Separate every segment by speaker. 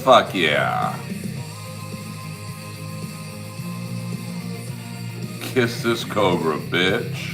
Speaker 1: Fuck yeah. Kiss this cobra, bitch.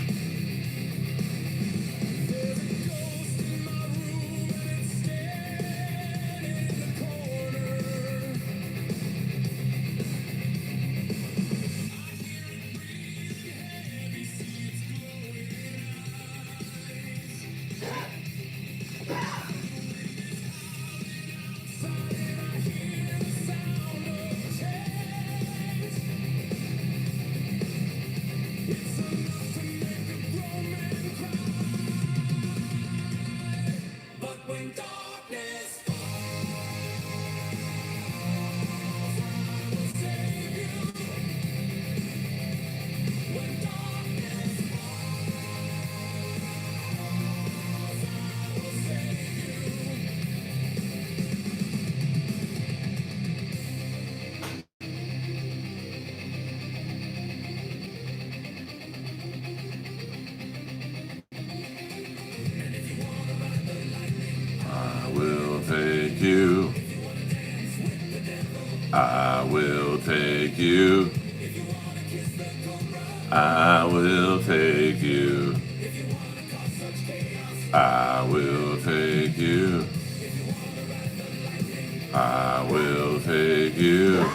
Speaker 1: I will take you. I will take you. I will take you. I will take you. I will take you.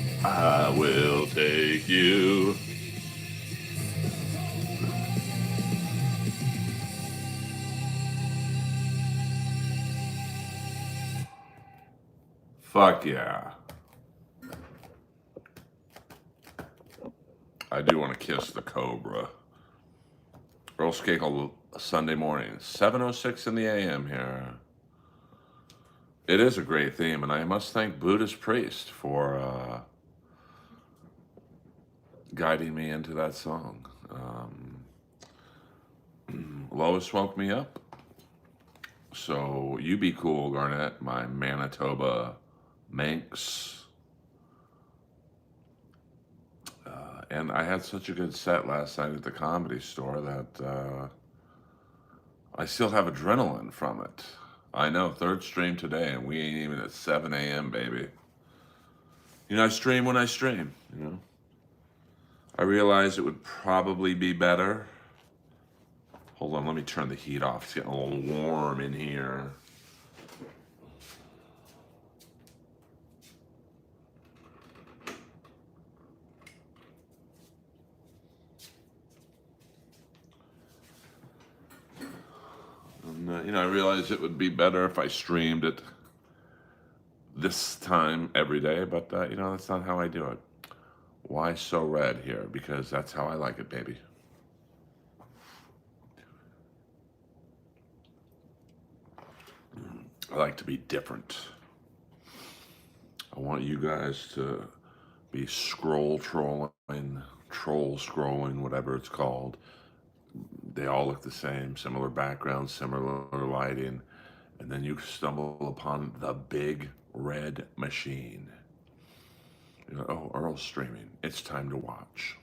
Speaker 1: I will take you. Fuck yeah. I do want to kiss the cobra. Earl Skakel, Sunday morning, 7:06 in the AM here. It is a great theme, and I must thank Buddhist Priest for guiding me into that song. Lois woke me up. So you be cool, Garnett, my Manitoba Manx. And I had such a good set last night at the Comedy Store that I still have adrenaline from it. I know, third stream today, and we ain't even at 7 a.m., baby. You know, I stream when I stream, you know. I realized it would probably be better. Hold on, let me turn the heat off. It's getting a little warm in here. And, you know, I realized it would be better if I streamed it this time every day, but, you know, that's not how I do it. Why so red here? Because that's how I like it, baby. I like to be different. I want you guys to be troll scrolling, whatever it's called. They all look the same, similar backgrounds, similar lighting, and then you stumble upon the big red machine. You know, oh, Earl's streaming. It's time to watch.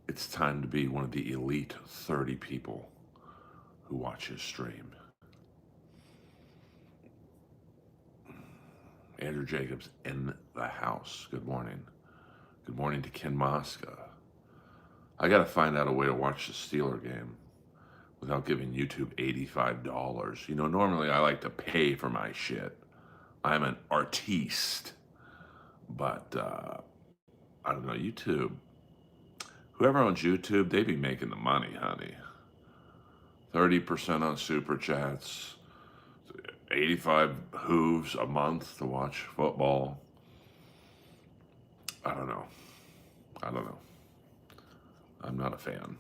Speaker 1: It's time to be one of the elite 30 people who watch his stream. Andrew Jacobs in the house. Good morning. Good morning to Ken Mosca. I got to find out a way to watch the Steeler game without giving YouTube $85. You know, normally I like to pay for my shit. I'm an artiste. But, I don't know, YouTube. Whoever owns YouTube, they be making the money, honey. 30% on Super Chats. 85 hooves a month to watch football. I don't know. I'm not a fan.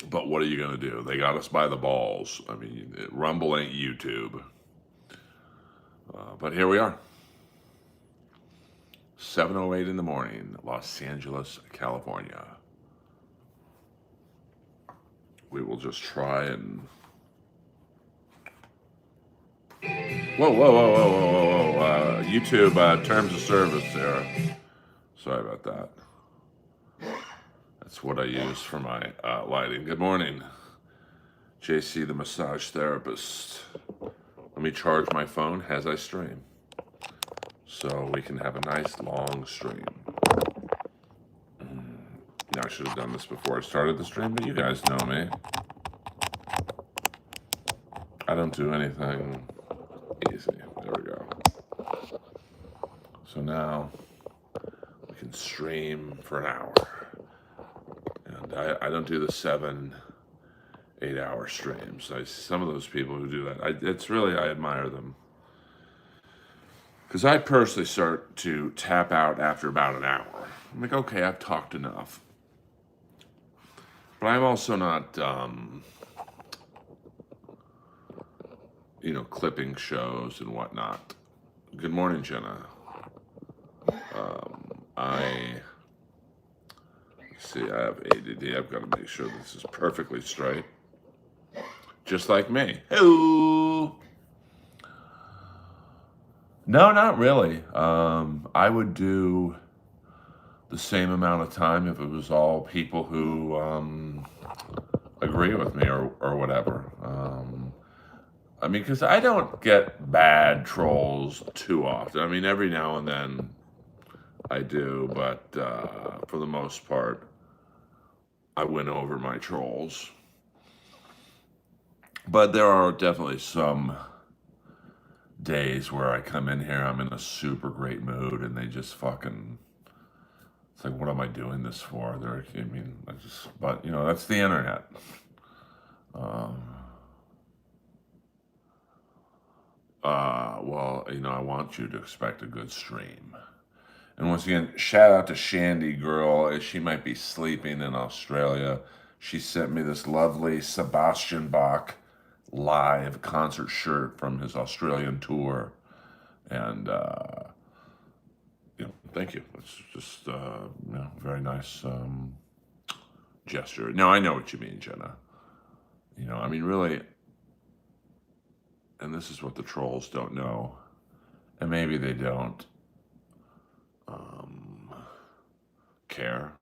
Speaker 1: But what are you going to do? They got us by the balls. I mean, Rumble ain't YouTube. But here we are. 7:08 in the morning, Los Angeles, California. We will just try and... Whoa. YouTube terms of service there. Sorry about that. That's what I use for my lighting. Good morning, JC the massage therapist. Let me charge my phone as I stream so we can have a nice long stream. Yeah, I should have done this before I started the stream, but you guys know me. I don't do anything easy. There we go. So now we can stream for an hour. And I don't do the 7-8 hour streams. Some of those people who do that, I admire them. Because I personally start to tap out after about an hour. I'm like, okay, I've talked enough. But I'm also not, clipping shows and whatnot. Good morning, Jenna. See, I have ADD. I've got to make sure this is perfectly straight. Just like me. Hello. No, not really. I would do the same amount of time if it was all people who agree with me or whatever. I mean, because I don't get bad trolls too often. I mean, every now and then I do, but for the most part, I win over my trolls. But there are definitely some days where I come in here, I'm in a super great mood, and they just fucking... It's like, what am I doing this for? But, that's the internet. Well, I want you to expect a good stream. And once again, shout out to Shandy Girl. She might be sleeping in Australia. She sent me this lovely Sebastian Bach live concert shirt from his Australian tour. And, thank you. It's just, very nice gesture. Now, I know what you mean, Jenna. Really, and this is what the trolls don't know, and maybe they don't care.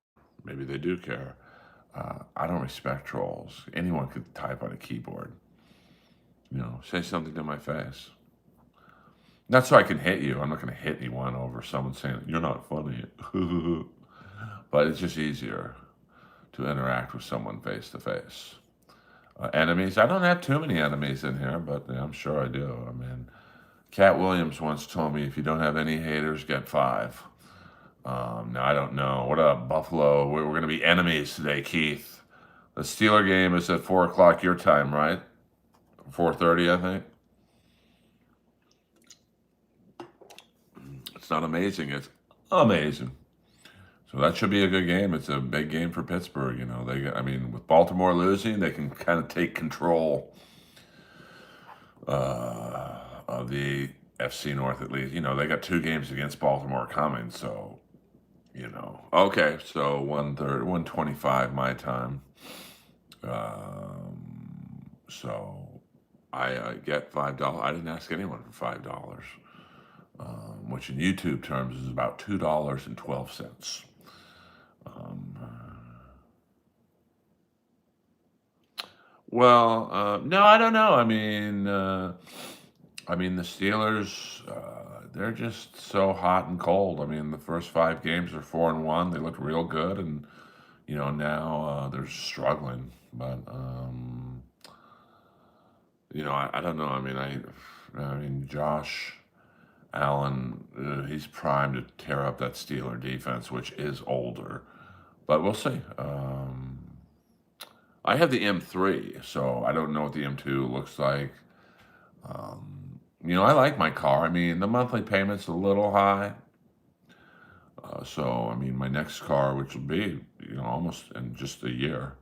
Speaker 1: Maybe they do care. I don't respect trolls. Anyone could type on a keyboard. Say something to my face. Not so I can hit you. I'm not going to hit anyone over someone saying, you're not funny. But it's just easier to interact with someone face to face. Enemies, I don't have too many enemies in here, but I'm sure I do. I mean, Cat Williams once told me, if you don't have any haters, get 5. Now, I don't know. What up, Buffalo? We're going to be enemies today, Keith. The Steeler game is at 4 o'clock your time, right? 4:30, I think. It's not amazing. It's amazing. So that should be a good game. It's a big game for Pittsburgh. With Baltimore losing, they can kind of take control of the FC North at least. They got 2 games against Baltimore coming. So, Okay, so 1:25 my time. So I get $5. I didn't ask anyone for $5, which in YouTube terms is about $2.12. Um, no, I don't know. I mean the Steelers. They're just so hot and cold. I mean, the first 5 games are 4-1. They looked real good, and now they're struggling. But I don't know. I mean, Josh Allen, he's primed to tear up that Steeler defense, which is older. But we'll see. I have the M3, so I don't know what the M2 looks like. I like my car. I mean, the monthly payment's a little high. So, I mean, my next car, which will be, almost in just a year,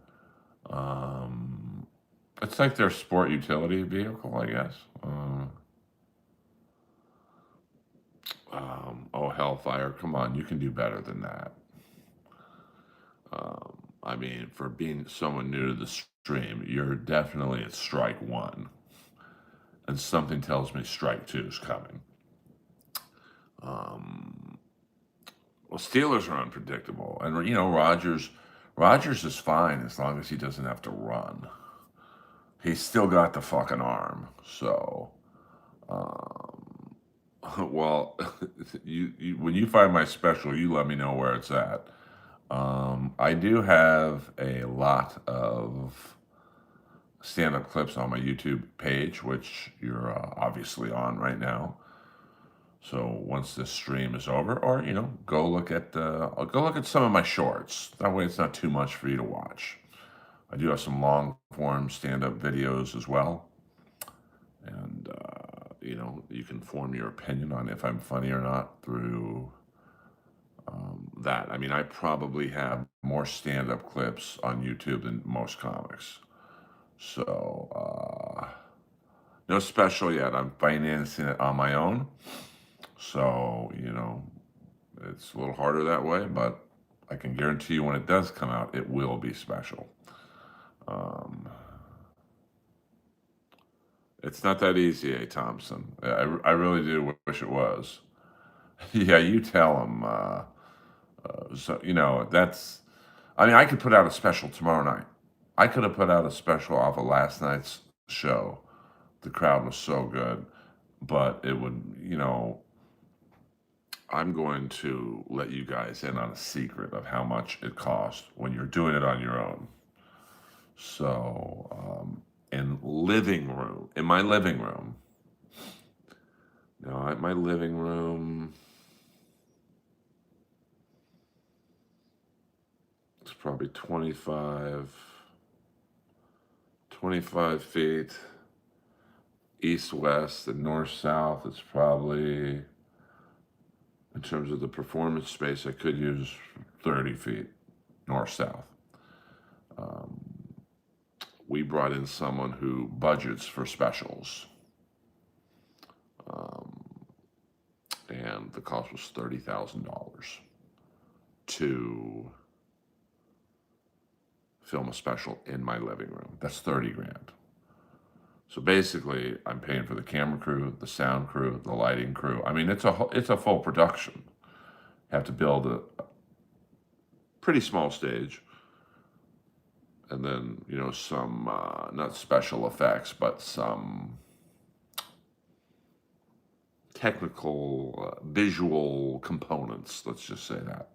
Speaker 1: um, it's like their sport utility vehicle, I guess. Oh, Hellfire, come on, you can do better than that. I mean, for being someone new to the stream, you're definitely at strike one, and something tells me strike two is coming. Um, well, Steelers are unpredictable, and Rogers is fine as long as he doesn't have to run. He's still got the fucking arm, so. Um, well, when you find my special, you let me know where it's at. I do have a lot of stand-up clips on my YouTube page, which you're obviously on right now. So once this stream is over, or go look at some of my shorts. That way, it's not too much for you to watch. I do have some long-form stand-up videos as well, and you can form your opinion on if I'm funny or not through that. I mean, I probably have more stand-up clips on YouTube than most comics. So, no special yet. I'm financing it on my own. So, it's a little harder that way, but I can guarantee you when it does come out, it will be special. It's not that easy, Thompson. I really do wish it was. Yeah, you tell him. So, that's. I mean, I could put out a special tomorrow night. I could have put out a special off of last night's show. The crowd was so good, but it would, I'm going to let you guys in on a secret of how much it costs when you're doing it on your own. So, in my living room, now at my living room, it's probably 25 feet east-west and north-south. It's probably, in terms of the performance space, I could use 30 feet north-south. We brought in someone who budgets for specials. And the cost was $30,000 to film a special in my living room. That's 30 grand. So basically, I'm paying for the camera crew, the sound crew, the lighting crew. I mean, it's a full production. You have to build a pretty small stage, and then some not special effects, but some technical visual components. Let's just say that.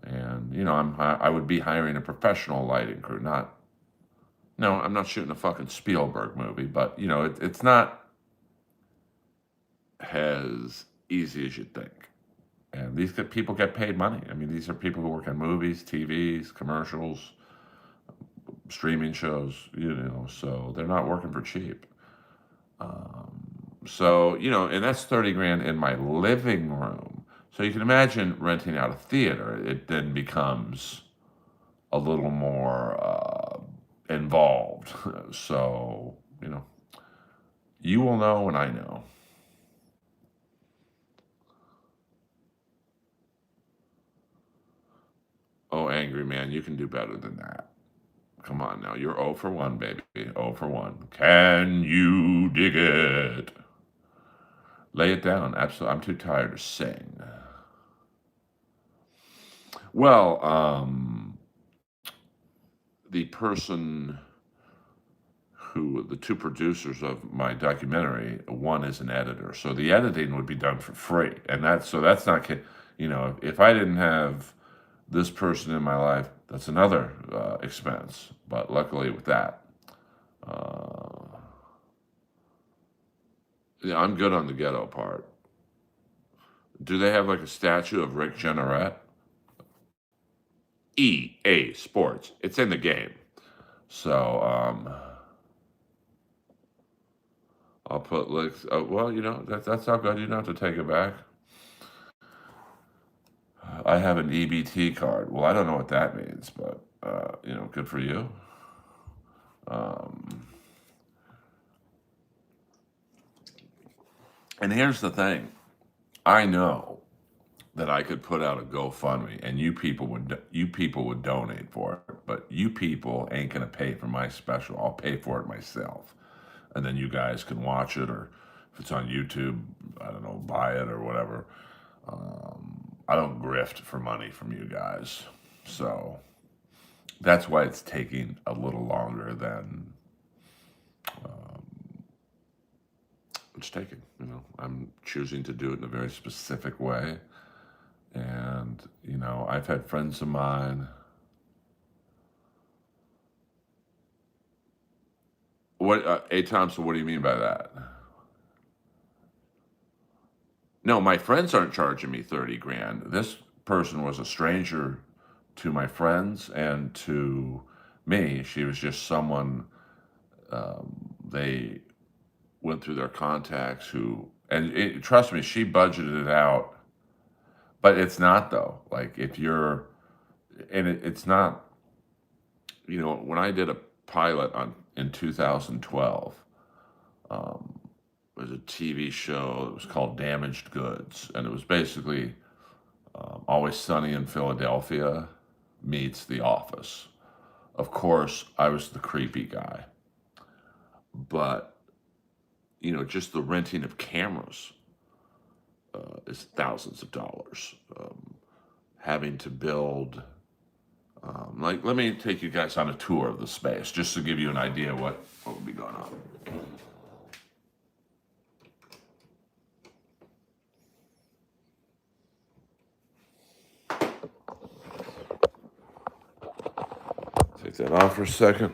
Speaker 1: And I would be hiring a professional lighting crew, not. No, I'm not shooting a fucking Spielberg movie, but it's not as easy as you'd think. And these people get paid money. I mean, these are people who work in movies, TVs, commercials, streaming shows, so they're not working for cheap. So, and that's 30 grand in my living room. So you can imagine renting out a theater. It then becomes a little more involved. So, you will know when I know. Oh, angry man, you can do better than that. Come on now. You're 0 for 1, baby. 0 for 1. Can you dig it? Lay it down. Absolutely. I'm too tired to sing. Well, the person who, the two producers of my documentary, one is an editor. So the editing would be done for free. And that's not, if I didn't have this person in my life, that's another expense. But luckily with that, yeah, I'm good on the ghetto part. Do they have like a statue of Rick Jenneret? EA Sports. It's in the game. So I'll put links. Well, that's how good. You don't have to take it back. I have an EBT card. Well, I don't know what that means, but good for you. And here's the thing. I know that I could put out a GoFundMe and you people would donate for it, but you people ain't gonna pay for my special. I'll pay for it myself, and then you guys can watch it, or if it's on YouTube, I don't know, buy it or whatever. I don't grift for money from you guys, so that's why it's taking a little longer than it's taking. I'm choosing to do it in a very specific way. And, I've had friends of mine. A. Thompson, what do you mean by that? No, my friends aren't charging me 30 grand. This person was a stranger to my friends and to me. She was just someone, they went through their contacts trust me, she budgeted it out. But it's not though. Like it's not. When I did a pilot in 2012, it was a TV show. It was called Damaged Goods, and it was basically Always Sunny in Philadelphia meets The Office. Of course, I was the creepy guy, but just the renting of cameras is thousands of dollars. Having to build, let me take you guys on a tour of the space just to give you an idea what would be going on. Take that off for a second.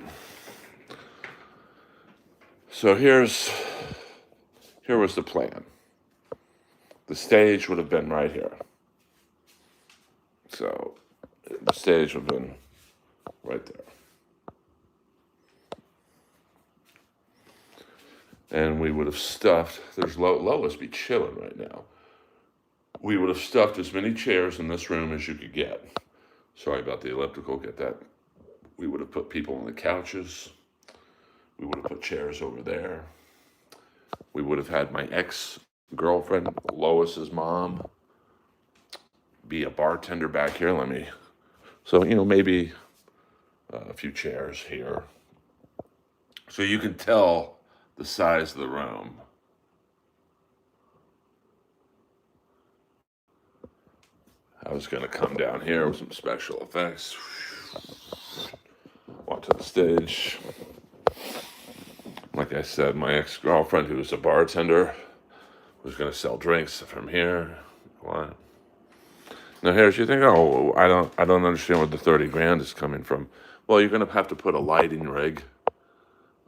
Speaker 1: So here was the plan. The stage would have been right here. So the stage would have been right there. And we would have stuffed, there's Lois be chilling right now. We would have stuffed as many chairs in this room as you could get. Sorry about the elliptical, get that. We would have put people on the couches. We would have put chairs over there. We would have had my ex-girlfriend, Lois's mom, be a bartender back here. So maybe a few chairs here. So you can tell the size of the room. I was going to come down here with some special effects. Walk to the stage. Like I said, my ex-girlfriend, who was a bartender, was going to sell drinks from here. What? Now here's you think, I don't understand where the 30 grand is coming from. Well, you're going to have to put a lighting rig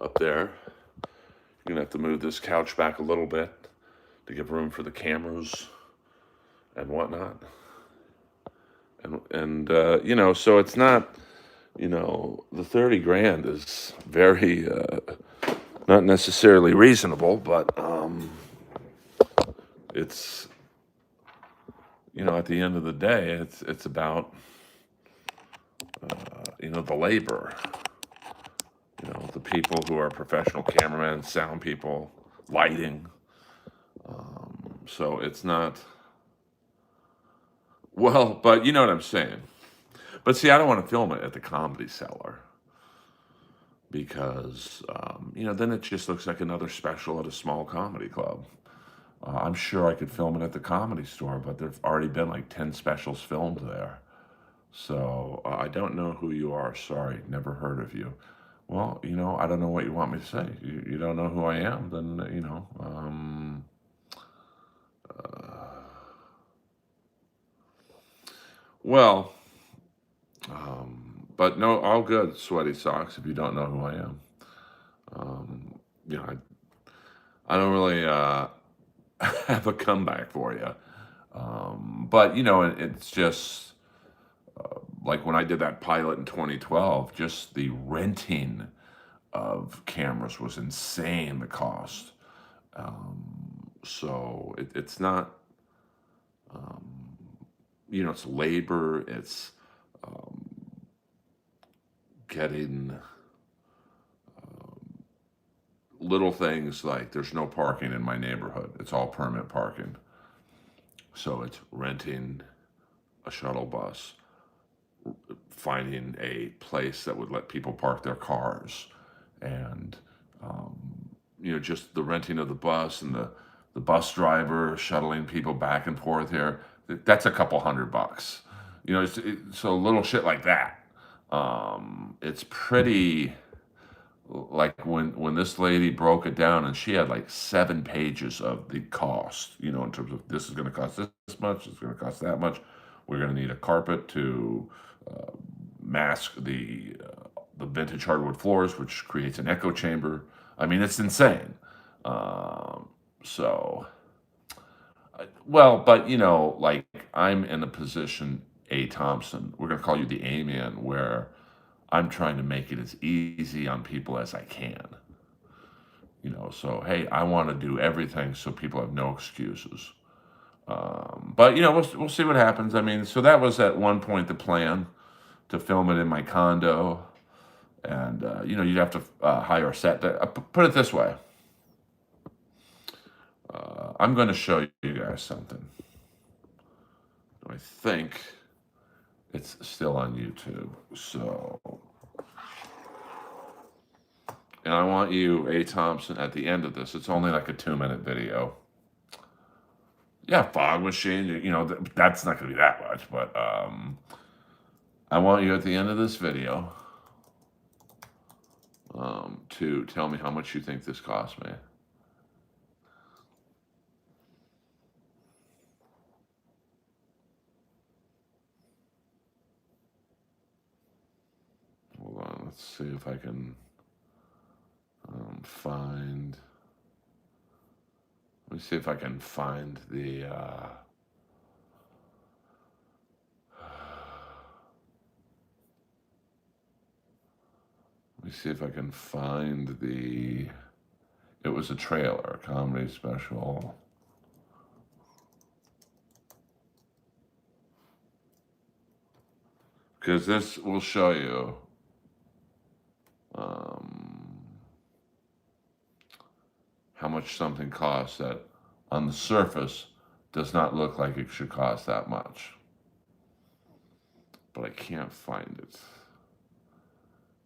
Speaker 1: up there. You're going to have to move this couch back a little bit to give room for the cameras and whatnot. And so it's not, the 30 grand is very, not necessarily reasonable, but it's, at the end of the day, it's about, the labor, the people who are professional cameramen, sound people, lighting. So it's not, well, but you know what I'm saying. But see, I don't want to film it at the Comedy Cellar. because then it just looks like another special at a small comedy club. I'm sure I could film it at the Comedy Store, but there've already been like 10 specials filmed there. So I don't know who you are. Sorry, never heard of you. Well, I don't know what you want me to say. You don't know who I am, then, well, but no, all good, sweaty socks, if you don't know who I am. Um, you know, I don't really have a comeback for you. But, it's just like when I did that pilot in 2012, just the renting of cameras was insane, the cost. So it's not, um, it's labor, it's um, getting little things like there's no parking in my neighborhood. It's all permit parking. So it's renting a shuttle bus, finding a place that would let people park their cars, and just the renting of the bus and the bus driver shuttling people back and forth here. That's a couple $100. So little shit like that. It's pretty like when this lady broke it down, and she had like 7 pages of the cost, in terms of this is going to cost this much, it's going to cost that much. We're going to need a carpet to uh, mask the vintage hardwood floors, which creates an echo chamber. I mean, it's insane. Um, so, well, but like I'm in a position, A. Thompson, we're going to call you the A man, where I'm trying to make it as easy on people as I can. So hey, I want to do everything so people have no excuses. But we'll see what happens. I mean, so that was at one point the plan, to film it in my condo, and you'd have to hire a set. Put it this way, I'm going to show you guys something. I think it's still on YouTube. So, and I want you, A. Thompson, at the end of this. It's only like a 2-minute video. Yeah, fog machine. That's not going to be that much, but I want you at the end of this video to tell me how much you think this cost me. Hold on, let's see if I can find. Let me see if I can find the. Let me see if I can find the. It was a trailer, a comedy special. Because this will show you how much something costs that on the surface does not look like it should cost that much. But I can't find it,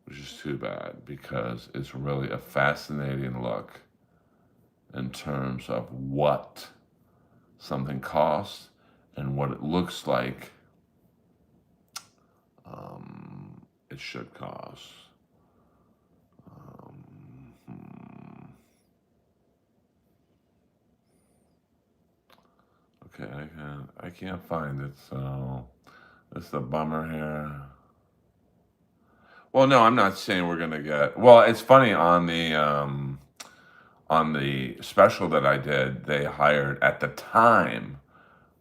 Speaker 1: which is too bad, because it's really a fascinating look in terms of what something costs and what it looks like it should cost. Okay, I can't find it, so that's the bummer here. Well, no, I'm not saying we're gonna get. Well, it's funny, on the special that I did, they hired at the time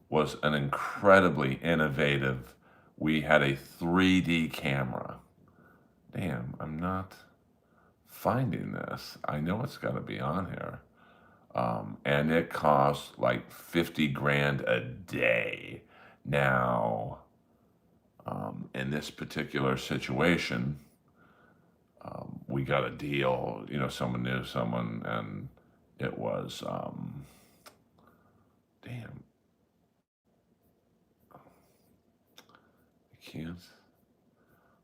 Speaker 1: was an incredibly innovative. We had a 3D camera. Damn, I'm not finding this. I know it's got to be on here. And it costs like 50 grand a day. Now, in this particular situation, we got a deal. Someone knew someone, and it was, damn, I can't.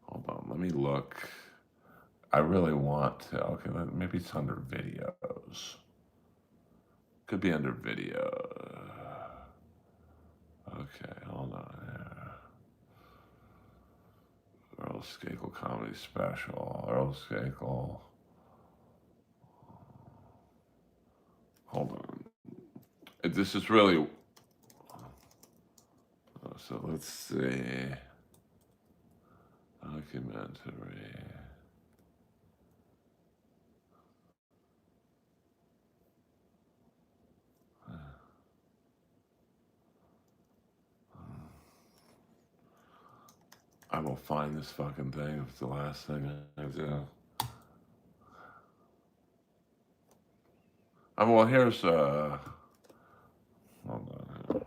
Speaker 1: Hold on, let me look. I really want to. Okay, maybe it's under videos. Could be under video. Okay, hold on here. Earl Skakel comedy special. Earl Skakel. Hold on. This is really. So let's see. Documentary. I will find this fucking thing if it's the last thing I do. Well, here's hold on.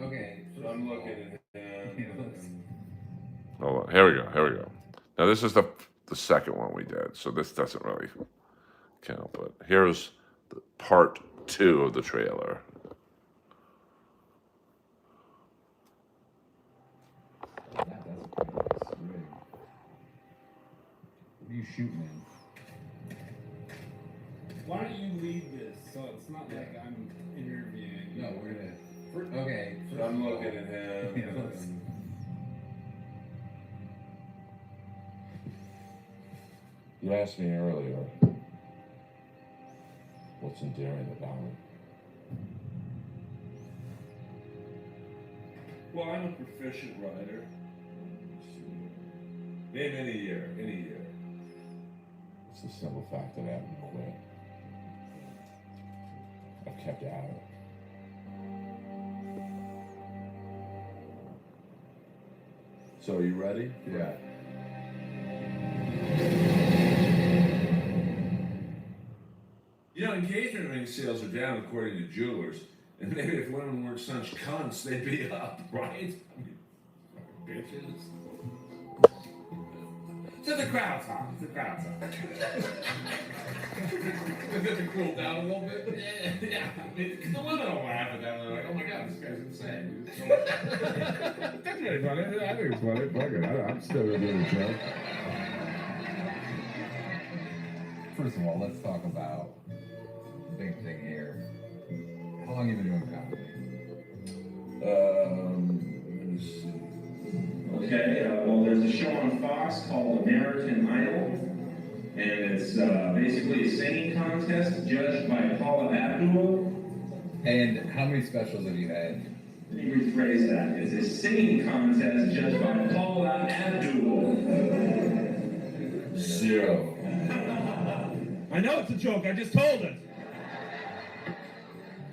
Speaker 2: Okay, so I'm looking at
Speaker 1: Hold on. Here we go. Now this is the second one we did, so this doesn't really count. But here's the part 2 of the trailer.
Speaker 2: that's a pretty nice rig. What are you shooting in?
Speaker 3: Why don't you lead this so it's not like I'm interviewing?
Speaker 2: No, we're gonna. Okay,
Speaker 3: So I'm looking at him.
Speaker 1: You asked me earlier what's endearing about it.
Speaker 3: Well, I'm a proficient writer. Name any year.
Speaker 1: It's the simple fact that I haven't quit. I've kept at it. So are you ready?
Speaker 2: Yeah.
Speaker 3: You know, engagement ring sales are down according to jewelers. And maybe if women weren't such cunts, they'd be up, right? I mean, bitches. So the crowd's on. Does it cool down a little bit? Yeah. I mean, 'cause the women will laugh at that and they're like, oh my god, this guy's insane. That's really funny. I think it's funny. Fuck it. I'm still gonna do the joke.
Speaker 2: First of all, let's talk about the big thing here. How long have you been doing comedy?
Speaker 3: Let me see.
Speaker 4: Okay, well, there's a show on Fox called American Idol, and it's basically a singing contest judged by Paula Abdul.
Speaker 2: And how many specials have you had?
Speaker 4: Let me rephrase that. It's a singing contest judged by Paula Abdul.
Speaker 3: 0. I know it's a joke. I just told it.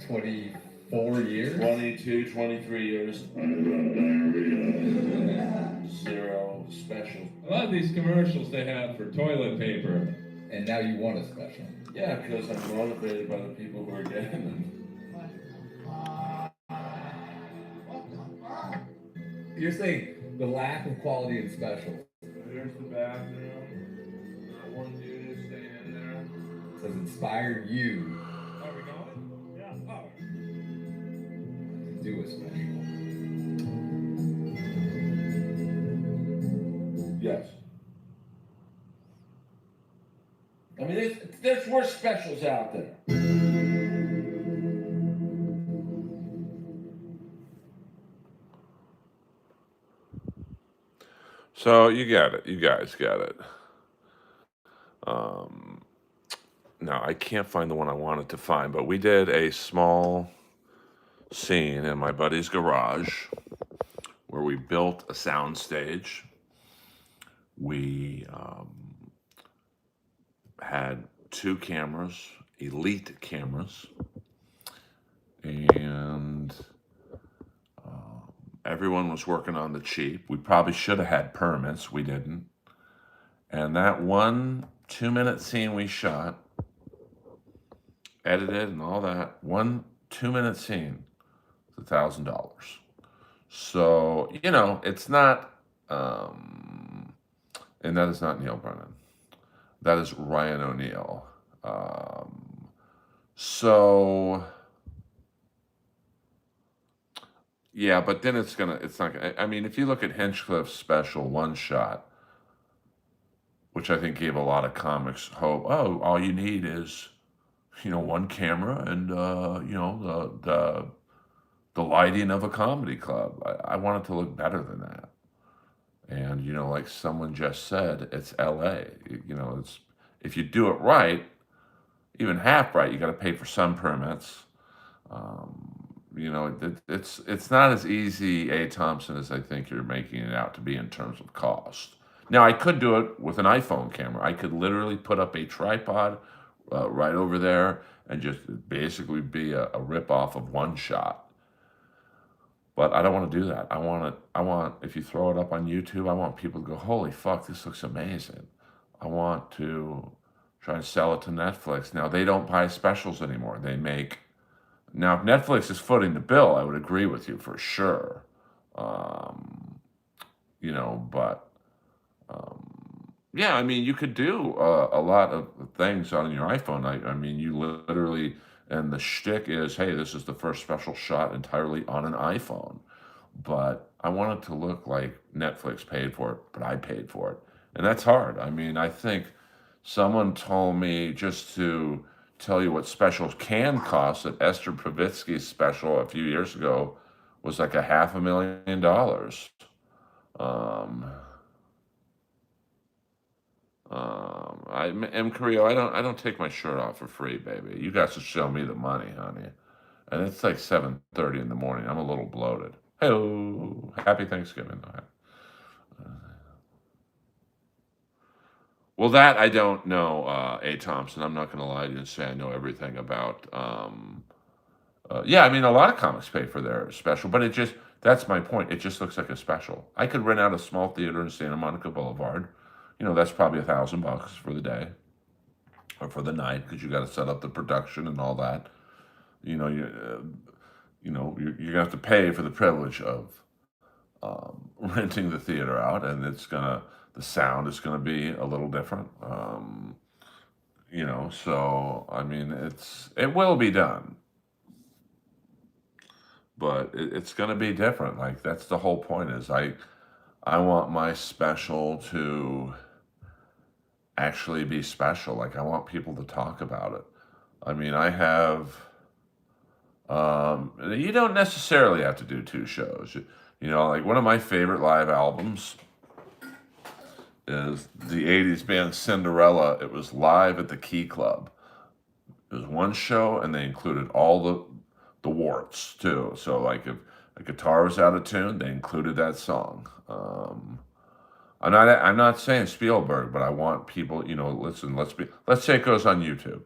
Speaker 2: 24 years?
Speaker 3: 22, 23 years. 0 special. A lot of these commercials they have for toilet paper.
Speaker 2: And now you want a special.
Speaker 3: Yeah, because I'm motivated by the people who are getting them.
Speaker 2: You're saying the lack of quality in specials.
Speaker 3: Here's the bathroom. Not one dude is staying in there.
Speaker 2: Has inspired you
Speaker 3: Are we going? Yeah. Oh.
Speaker 2: to do a special.
Speaker 3: Yes. I mean, there's worse specials out there. So you get it. You guys get it. Now, I can't find the one I wanted to find, but we did a small scene in my buddy's garage where we built a sound stage. We had 2 cameras, elite cameras, and everyone was working on the cheap. We probably should have had permits. We didn't. And that one 2-minute scene we shot, edited and all that, 1 2-minute scene, is $1,000. So, you know, it's not, and that is not Neil Brennan. That is Ryan O'Neal. So, yeah, but then it's not gonna, I mean, if you look at Hinchcliffe's special, One Shot, which I think gave a lot of comics hope. Oh, all you need is, one camera and, the lighting of a comedy club. I want it to look better than that. And, like someone just said, it's LA. It's, if you do it right, even half right, you got to pay for some permits. It's not as easy, A. Thompson, as I think you're making it out to be in terms of cost. Now, I could do it with an iPhone camera. I could literally put up a tripod right over there and just basically be a rip off of one shot. But I don't want to do that. If you throw it up on YouTube, I want people to go, holy fuck, this looks amazing. I want to try and sell it to Netflix. Now, they don't buy specials anymore. Now, if Netflix is footing the bill, I would agree with you for sure. But yeah, I mean, you could do a lot of things on your iPhone. I mean, you literally, and the shtick is, hey, this is the first special shot entirely on an iPhone. But I want it to look like Netflix paid for it, but I paid for it. And that's hard. I mean, I think someone told me, just to tell you what specials can cost, that Esther Pravitsky's special a few years ago was like $500,000. Um, M. Carrillo, I don't take my shirt off for free, baby. You guys should show me the money, honey. And it's like 7:30 in the morning. I'm a little bloated. Hello, happy Thanksgiving. Well, that I don't know, A. Thompson. I'm not going to lie to you and say I know everything about. Yeah, I mean, a lot of comics pay for their special, but that's my point. It just looks like a special. I could rent out a small theater in Santa Monica Boulevard. That's probably $1,000 for the day or for the night, because you got to set up the production and all that. You're gonna have to pay for the privilege of renting the theater out, and the sound is gonna be a little different. So I mean, it will be done, but it's gonna be different. Like, that's the whole point. Is I want my special to actually be special. Like, I want people to talk about it. I mean, you don't necessarily have to do two shows. Like, one of my favorite live albums is the 80s band Cinderella. It was live at the Key Club. It was one show, and they included all the warts too. So, like, if a guitar was out of tune, they included that song. I'm not saying Spielberg, but I want people, listen, let's say it goes on YouTube.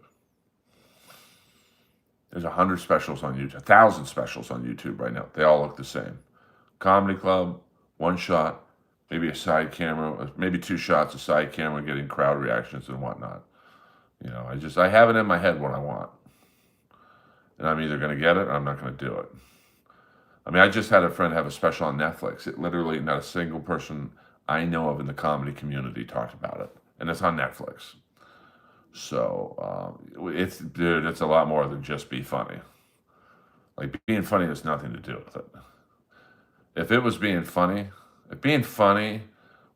Speaker 3: There's 100 specials on YouTube, 1,000 specials on YouTube right now. They all look the same. Comedy club, one shot, maybe a side camera, maybe two shots, a side camera, getting crowd reactions and whatnot. I have it in my head what I want. And I'm either going to get it or I'm not going to do it. I mean, I just had a friend have a special on Netflix. It literally, not a single person I know of in the comedy community talked about it. And it's on Netflix. So, it's a lot more than just be funny. Like, being funny has nothing to do with it. If being funny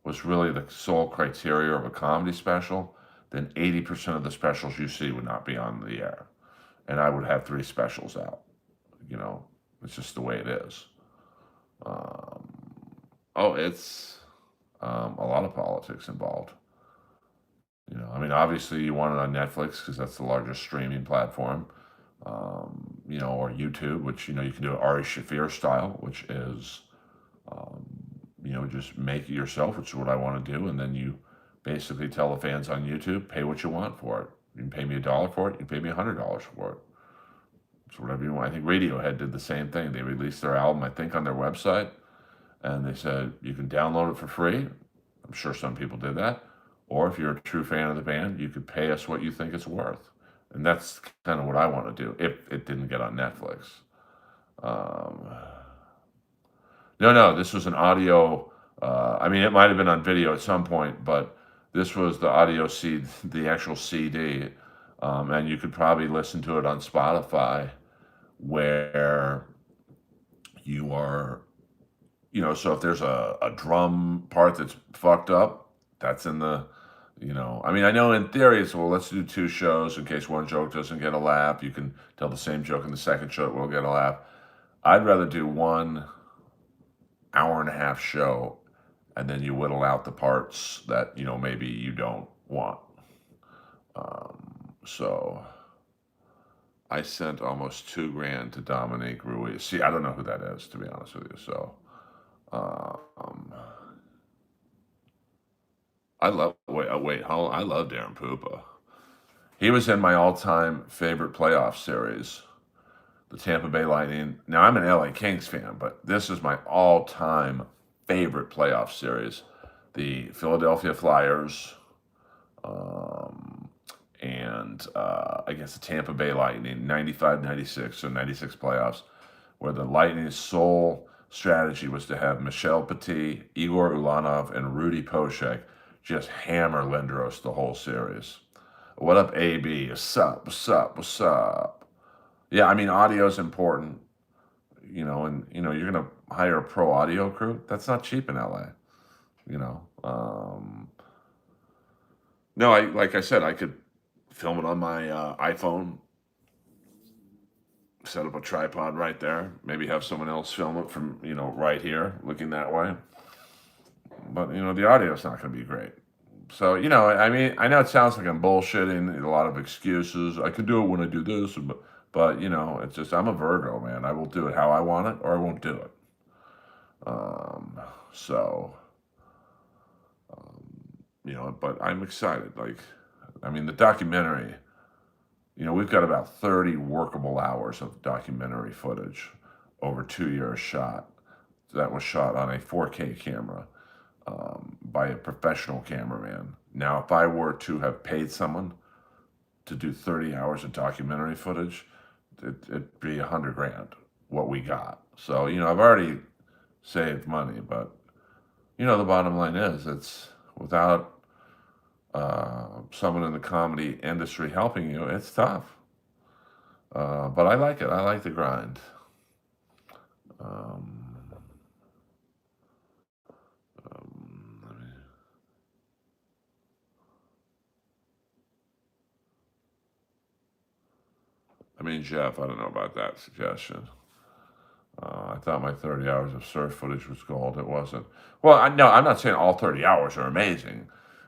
Speaker 3: was really the sole criteria of a comedy special, then 80% of the specials you see would not be on the air. And I would have 3 specials out. It's just the way it is. It's a lot of politics involved. I mean, obviously you want it on Netflix because that's the largest streaming platform, or YouTube, which, you can do it Ari Shaffir style, which is, just make it yourself, which is what I want to do. And then you basically tell the fans on YouTube, pay what you want for it. You can pay me $1 for it. You can pay me $100 for it. So whatever you want. I think Radiohead did the same thing. They released their album, I think, on their website, and they said you can download it for free. I'm sure some people did that. Or if you're a true fan of the band, you could pay us what you think it's worth. And that's kind of what I want to do if it didn't get on Netflix. No, this was an audio. I mean, it might have been on video at some point, but this was the audio CD, the actual CD. And you could probably listen to it on Spotify, where you are, so if there's a drum part that's fucked up, that's in the I mean, I know in theory it's, well, let's do 2 shows in case one joke doesn't get a laugh. You can tell the same joke in the second show, it will get a laugh. I'd rather do 1 hour and a half show, and then you whittle out the parts that, maybe you don't want. So I sent almost $2,000 to Dominique Ruiz. See, I don't know who that is, to be honest with you. So, I love, I love Darren Pupa. He was in my all-time favorite playoff series, the Tampa Bay Lightning. Now, I'm an LA Kings fan, but this is my all-time favorite playoff series. The Philadelphia Flyers and I guess the Tampa Bay Lightning, 95, 96, so 96 playoffs, where the Lightning's sole strategy was to have Michel Petit, Igor Ulanov, and Rudy Poshek just hammer Lindros the whole series. What up, AB? What's up? What's up? What's up? Yeah, I mean, audio is important, and you're gonna hire a pro audio crew. That's not cheap in LA, you know. No, like I said, I could film it on my iPhone, set up a tripod right there, maybe have someone else film it from right here, looking that way. But the audio is not going to be great. So I mean, I know it sounds like I'm bullshitting, a lot of excuses. I can do it when I do this, but it's just, I'm a Virgo, man. I will do it how I want it, or I won't do it. So, but I'm excited. Like, I mean, the documentary, we've got about 30 workable hours of documentary footage over 2 years shot. That was shot on a 4K camera by a professional cameraman. Now, if I were to have paid someone to do 30 hours of documentary footage, it'd be $100,000 what we got. So, I've already saved money, but, the bottom line is, it's without someone in the comedy industry helping you, it's tough. But I like it. I like the grind. I mean, Jeff, I don't know about that suggestion. I thought my 30 hours of surf footage was gold. It wasn't. Well, no, I'm not saying all 30 hours are amazing.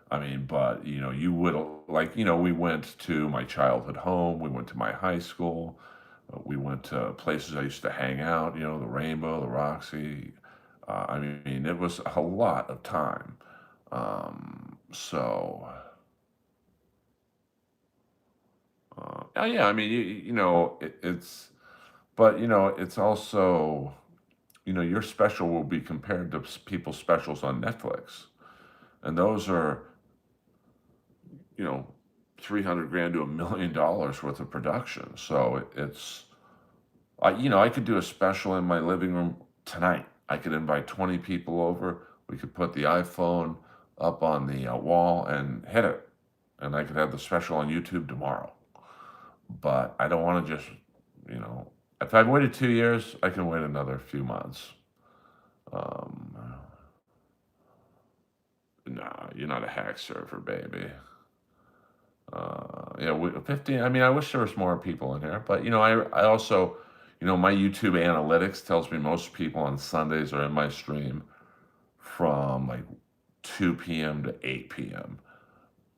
Speaker 3: I mean, but, you would, like, we went to my childhood home. We went to my high school. We went to places I used to hang out, the Rainbow, the Roxy. I mean, it was a lot of time. So, yeah, I mean, it's, but, it's also, your special will be compared to people's specials on Netflix. And those are, 300 grand to $1 million worth of production. So it's, I could do a special in my living room tonight. I could invite 20 people over. We could put the iPhone up on the wall and hit it. And I could have the special on YouTube tomorrow. But I don't want to just, if I've waited 2 years, I can wait another few months. Nah, you're not a hack surfer, baby. Yeah, 15. I mean, I wish there was more people in here, but I also, my YouTube analytics tells me most people on Sundays are in my stream from like 2 p.m. to 8 p.m.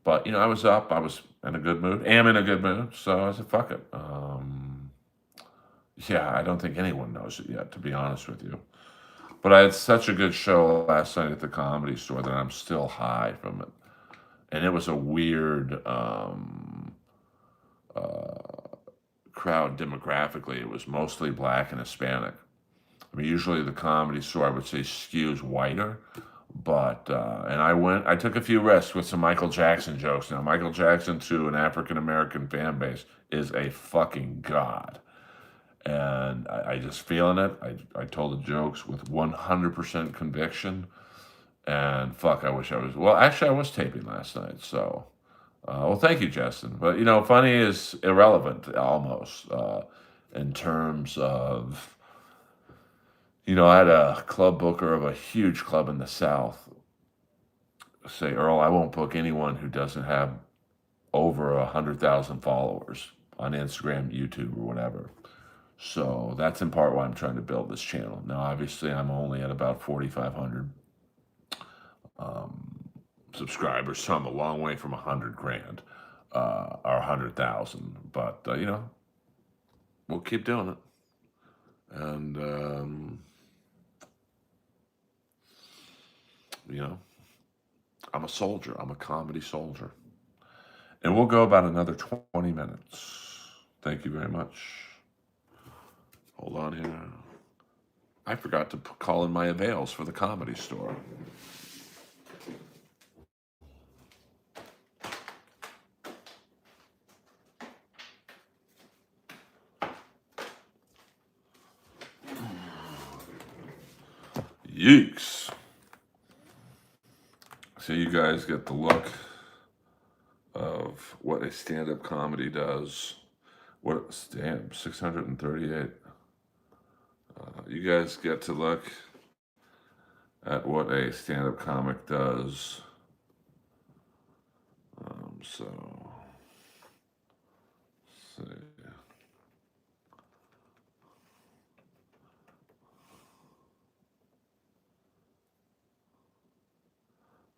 Speaker 3: But I was up, I was in a good mood, am in a good mood, so I said, fuck it. Yeah, I don't think anyone knows it yet, to be honest with you. But I had such a good show last night at the Comedy Store that I'm still high from it. And it was a weird crowd demographically. It was mostly black and Hispanic. I mean, usually the Comedy Store, I would say, skews whiter. But, and I took a few risks with some Michael Jackson jokes. Now, Michael Jackson to an African-American fan base is a fucking god. And I just feeling it. I told the jokes with 100% conviction. And fuck, I wish I was. Well, actually, I was taping last night. So, well, thank you, Justin. But funny is irrelevant almost in terms of. I had a club booker of a huge club in the South say, Earl, I won't book anyone who doesn't have over 100,000 followers on Instagram, YouTube, or whatever. So that's in part why I'm trying to build this channel. Now, obviously, I'm only at about 4,500 subscribers, so I'm a long way from 100 grand or 100,000. But, we'll keep doing it. And, I'm a soldier. I'm a comedy soldier. And we'll go about another 20 minutes. Thank you very much. Hold on here. I forgot to call in my avails for the Comedy Store. Yeeks. So you guys get the look of what a stand-up comedy does. Damn, 638. You guys get to look at what a stand-up comic does. So, let's see.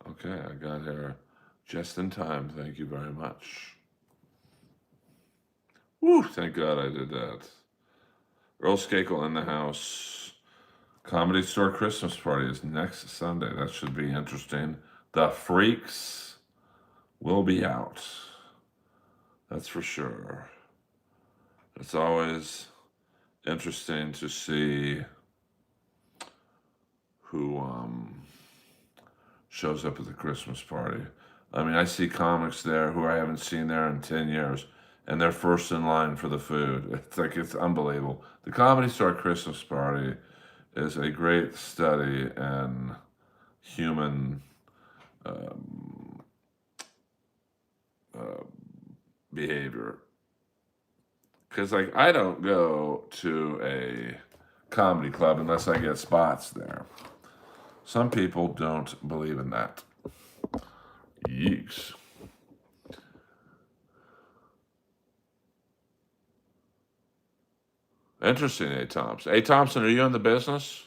Speaker 3: Okay, I got here just in time. Thank you very much. Woo, thank God I did that. Earl Skakel in the house. Comedy Store Christmas party is next Sunday. That should be interesting. The freaks will be out. That's for sure. It's always interesting to see who shows up at the Christmas party. I mean, I see comics there who I haven't seen there in 10 years, and they're first in line for the food. It's unbelievable. The Comedy Store Christmas party is a great study in human behavior. Because, I don't go to a comedy club unless I get spots there. Some people don't believe in that. Yeeks. Interesting, A. Thompson. A. Thompson, are you in the business?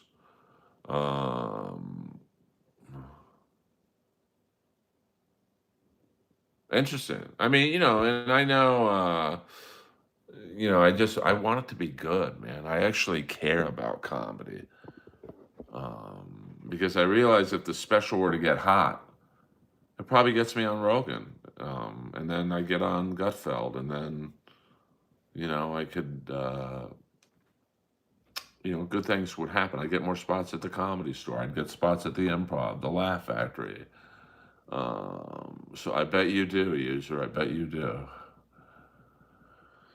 Speaker 3: Interesting. I mean, and I know, I want it to be good, man. I actually care about comedy. Because I realize if the special were to get hot, it probably gets me on Rogan. And then I get on Gutfeld, and then, I could, good things would happen. I'd get more spots at the Comedy Store. I'd get spots at the Improv, the Laugh Factory. So I bet you do, user. I bet you do.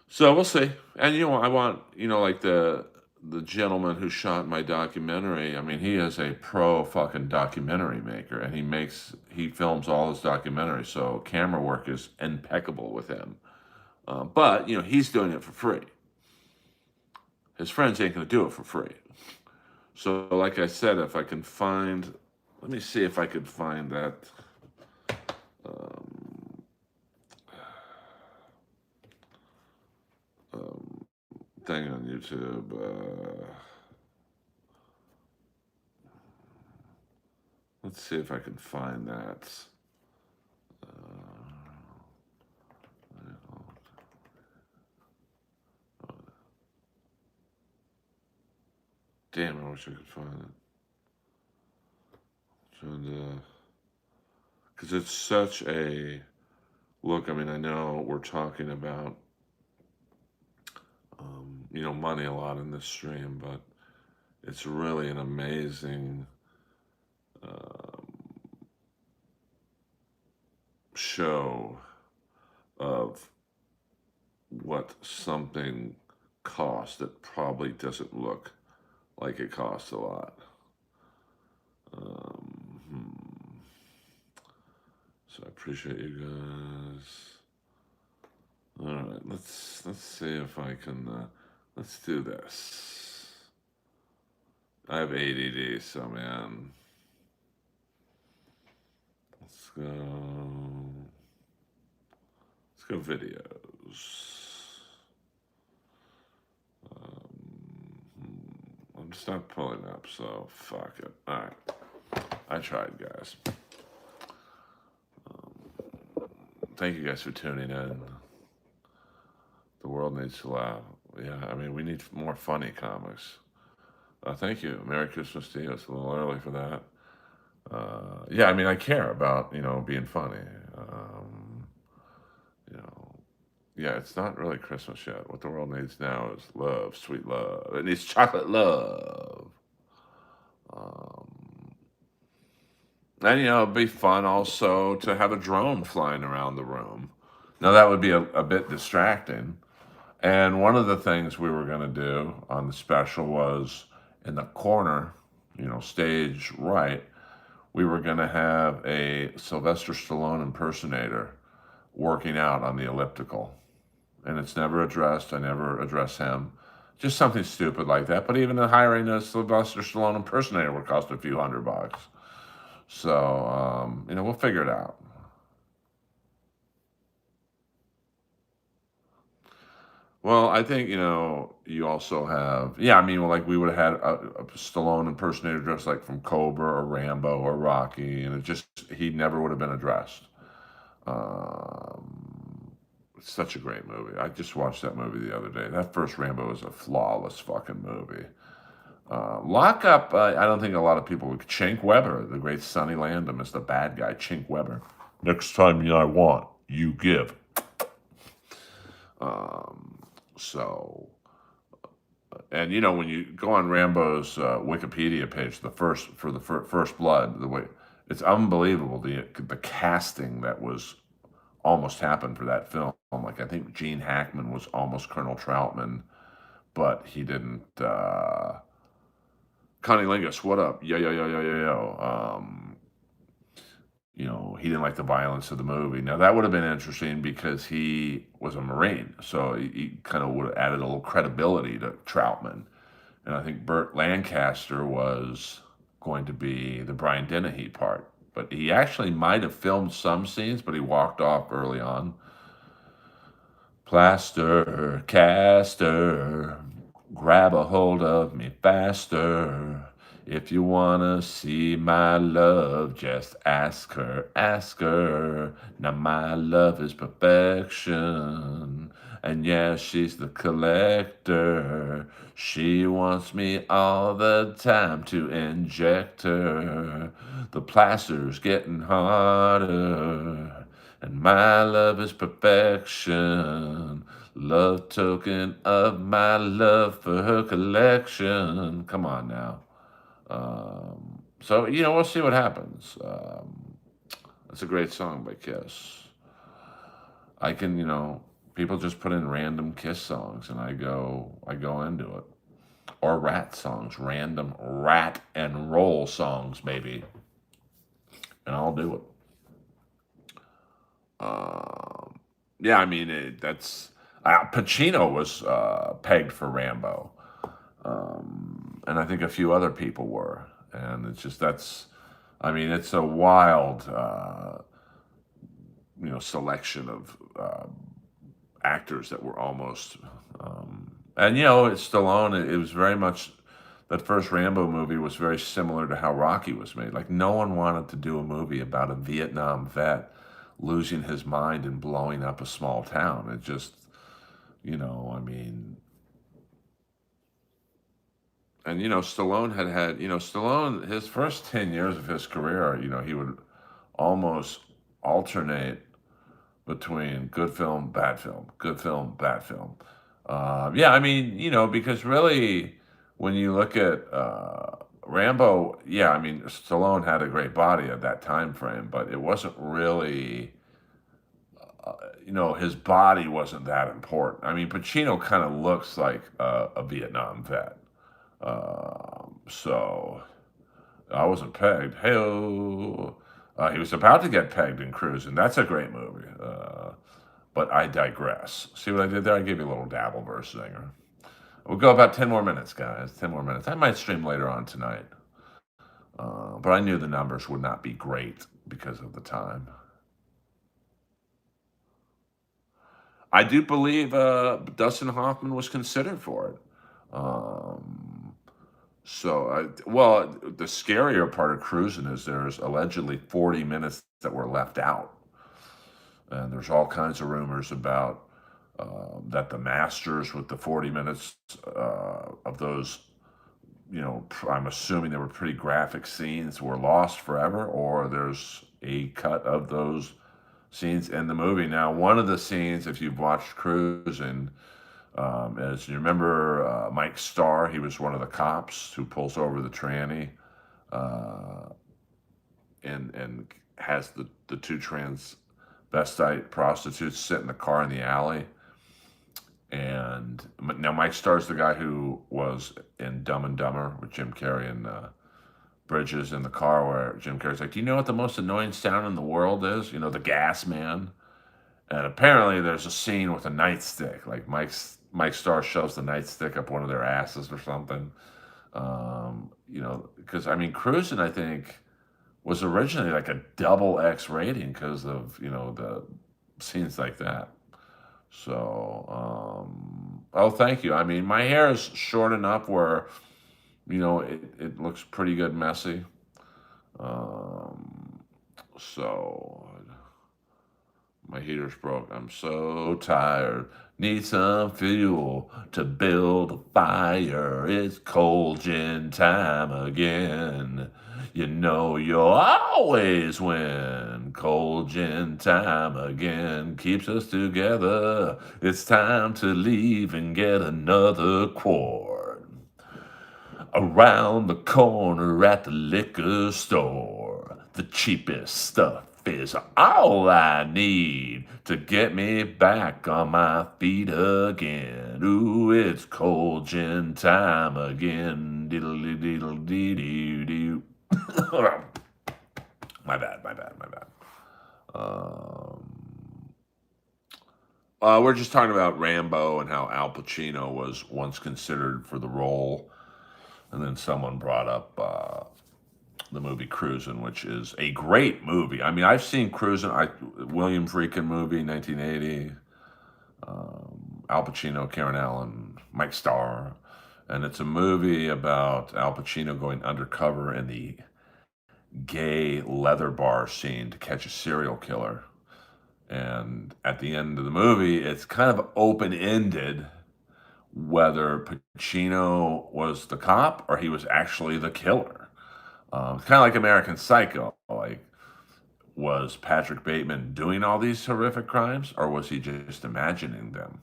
Speaker 3: So we'll see. And I want, like the gentleman who shot my documentary. I mean, he is a pro fucking documentary maker, and he films all his documentaries. So camera work is impeccable with him. But he's doing it for free. His friends ain't gonna do it for free. So, like I said, if I can find, let me see if I could find that. Thing on YouTube. Let's see if I can find that. Damn, I wish I could find it. Because it's such a look. I mean, I know we're talking about money a lot in this stream, but it's really an amazing show of what something costs that probably doesn't look like it costs a lot. So I appreciate you guys. All right, let's see if I can. Let's do this. I have ADD, so man.
Speaker 1: Let's go. Let's go videos. I'm just not pulling up, so fuck it. All right. I tried, guys. Thank you guys for tuning in. The world needs to laugh. Yeah, I mean, we need more funny comics. Thank you. Merry Christmas to you. It's a little early for that. Yeah, I mean, I care about, being funny. You know, yeah, it's not really Christmas yet. What the world needs now is love, sweet love. It needs chocolate love. Um, and, it'd be fun also to have a drone flying around the room. Now, that would be a bit distracting. And one of the things we were going to do on the special was in the corner, stage right, we were going to have a Sylvester Stallone impersonator working out on the elliptical. And it's never addressed. I never address him. Just something stupid like that. But even hiring a Sylvester Stallone impersonator would cost a few $100. So, we'll figure it out. Well, I think, you also have, yeah, I mean, well, like we would have had a Stallone impersonator dressed like from Cobra or Rambo or Rocky, and he never would have been addressed. It's such a great movie. I just watched that movie the other day. That first Rambo is a flawless fucking movie. Lock Up, I don't think a lot of people would. Chink Weber, the great Sonny Landham, is the bad guy, Chink Weber. Next time I want, you give. So, and when you go on Rambo's Wikipedia page, for the First Blood, it's unbelievable the casting that was almost happened for that film. Like I think Gene Hackman was almost Colonel Troutman, but he didn't. Connie Lingus, what up? Yo. He didn't like the violence of the movie. Now, that would have been interesting because he was a Marine, so he kind of would have added a little credibility to Troutman. And I think Burt Lancaster was going to be the Brian Dennehy part. But he actually might have filmed some scenes, but he walked off early on. Plaster, caster, grab a hold of me faster. If you wanna see my love, just ask her, ask her. Now my love is perfection. And yeah, she's the collector. She wants me all the time to inject her. The plaster's getting harder. And my love is perfection. Love token of my love for her collection. Come on now. So, we'll see what happens. That's a great song by Kiss. I can, people just put in random Kiss songs and I go into it. Or Rat songs, random rat and roll songs, maybe. And I'll do it. Yeah, I mean, that's Pacino was pegged for Rambo, and I think a few other people were, and it's just it's a wild, selection of actors that were almost, and it's Stallone. It was very much that first Rambo movie was very similar to how Rocky was made. Like no one wanted to do a movie about a Vietnam vet losing his mind and blowing up a small town. It just, and Stallone Stallone, his first 10 years of his career, he would almost alternate between good film, bad film, good film, bad film. Yeah, because really, when you look at Rambo, yeah, Stallone had a great body at that time frame, but it wasn't really, his body wasn't that important. Pacino kind of looks like a Vietnam vet. So I wasn't pegged. Hey, he was about to get pegged in Cruising. That's a great movie. But I digress. See what I did there? I gave you a little Dabbleverse singer. We'll go about 10 more minutes, guys. 10 more minutes. I might stream later on tonight.
Speaker 3: But I knew the numbers would not be great because of the time. I do believe Dustin Hoffman was considered for it. Um, well, the scarier part of cruising is there's allegedly 40 minutes that were left out. And there's all kinds of rumors about that the masters with the 40 minutes of those, I'm assuming they were pretty graphic scenes, were lost forever, or there's a cut of those scenes in the movie. Now, one of the scenes, if you've watched Cruising, as you remember, Mike Starr, he was one of the cops who pulls over the tranny uh, and has the two transvestite prostitutes sit in the car in the alley. And now Mike Starr's the guy who was in Dumb and Dumber with Jim Carrey and Bridges in the car, where Jim Carrey's like, "Do you know what the most annoying sound in the world is? The gas man." And apparently there's a scene with a nightstick. Like Mike Starr shoves the nightstick up one of their asses or something. Because Cruising, I think, was originally like a double X rating because of the scenes like that. So, oh, thank you. My hair is short enough where it looks pretty good messy. Um, so my heater's broke. I'm so tired. Need some fuel to build a fire. It's cold gin time again. You'll always win. Cold gin time again keeps us together. It's time to leave and get another quart. Around the corner at the liquor store, the cheapest stuff is all I need to get me back on my feet again. Ooh, it's cold gin time again. Diddle diddle dee doo doo. My bad. We're just talking about Rambo and how Al Pacino was once considered for the role. And then someone brought up the movie Cruising, which is a great movie. I've seen Cruising, William Friedkin movie, 1980. Al Pacino, Karen Allen, Mike Starr. And it's a movie about Al Pacino going undercover in the gay leather bar scene to catch a serial killer. And at the end of the movie, it's kind of open-ended whether Pacino was the cop or he was actually the killer. It's kind of like American Psycho. Like, was Patrick Bateman doing all these horrific crimes, or was he just imagining them?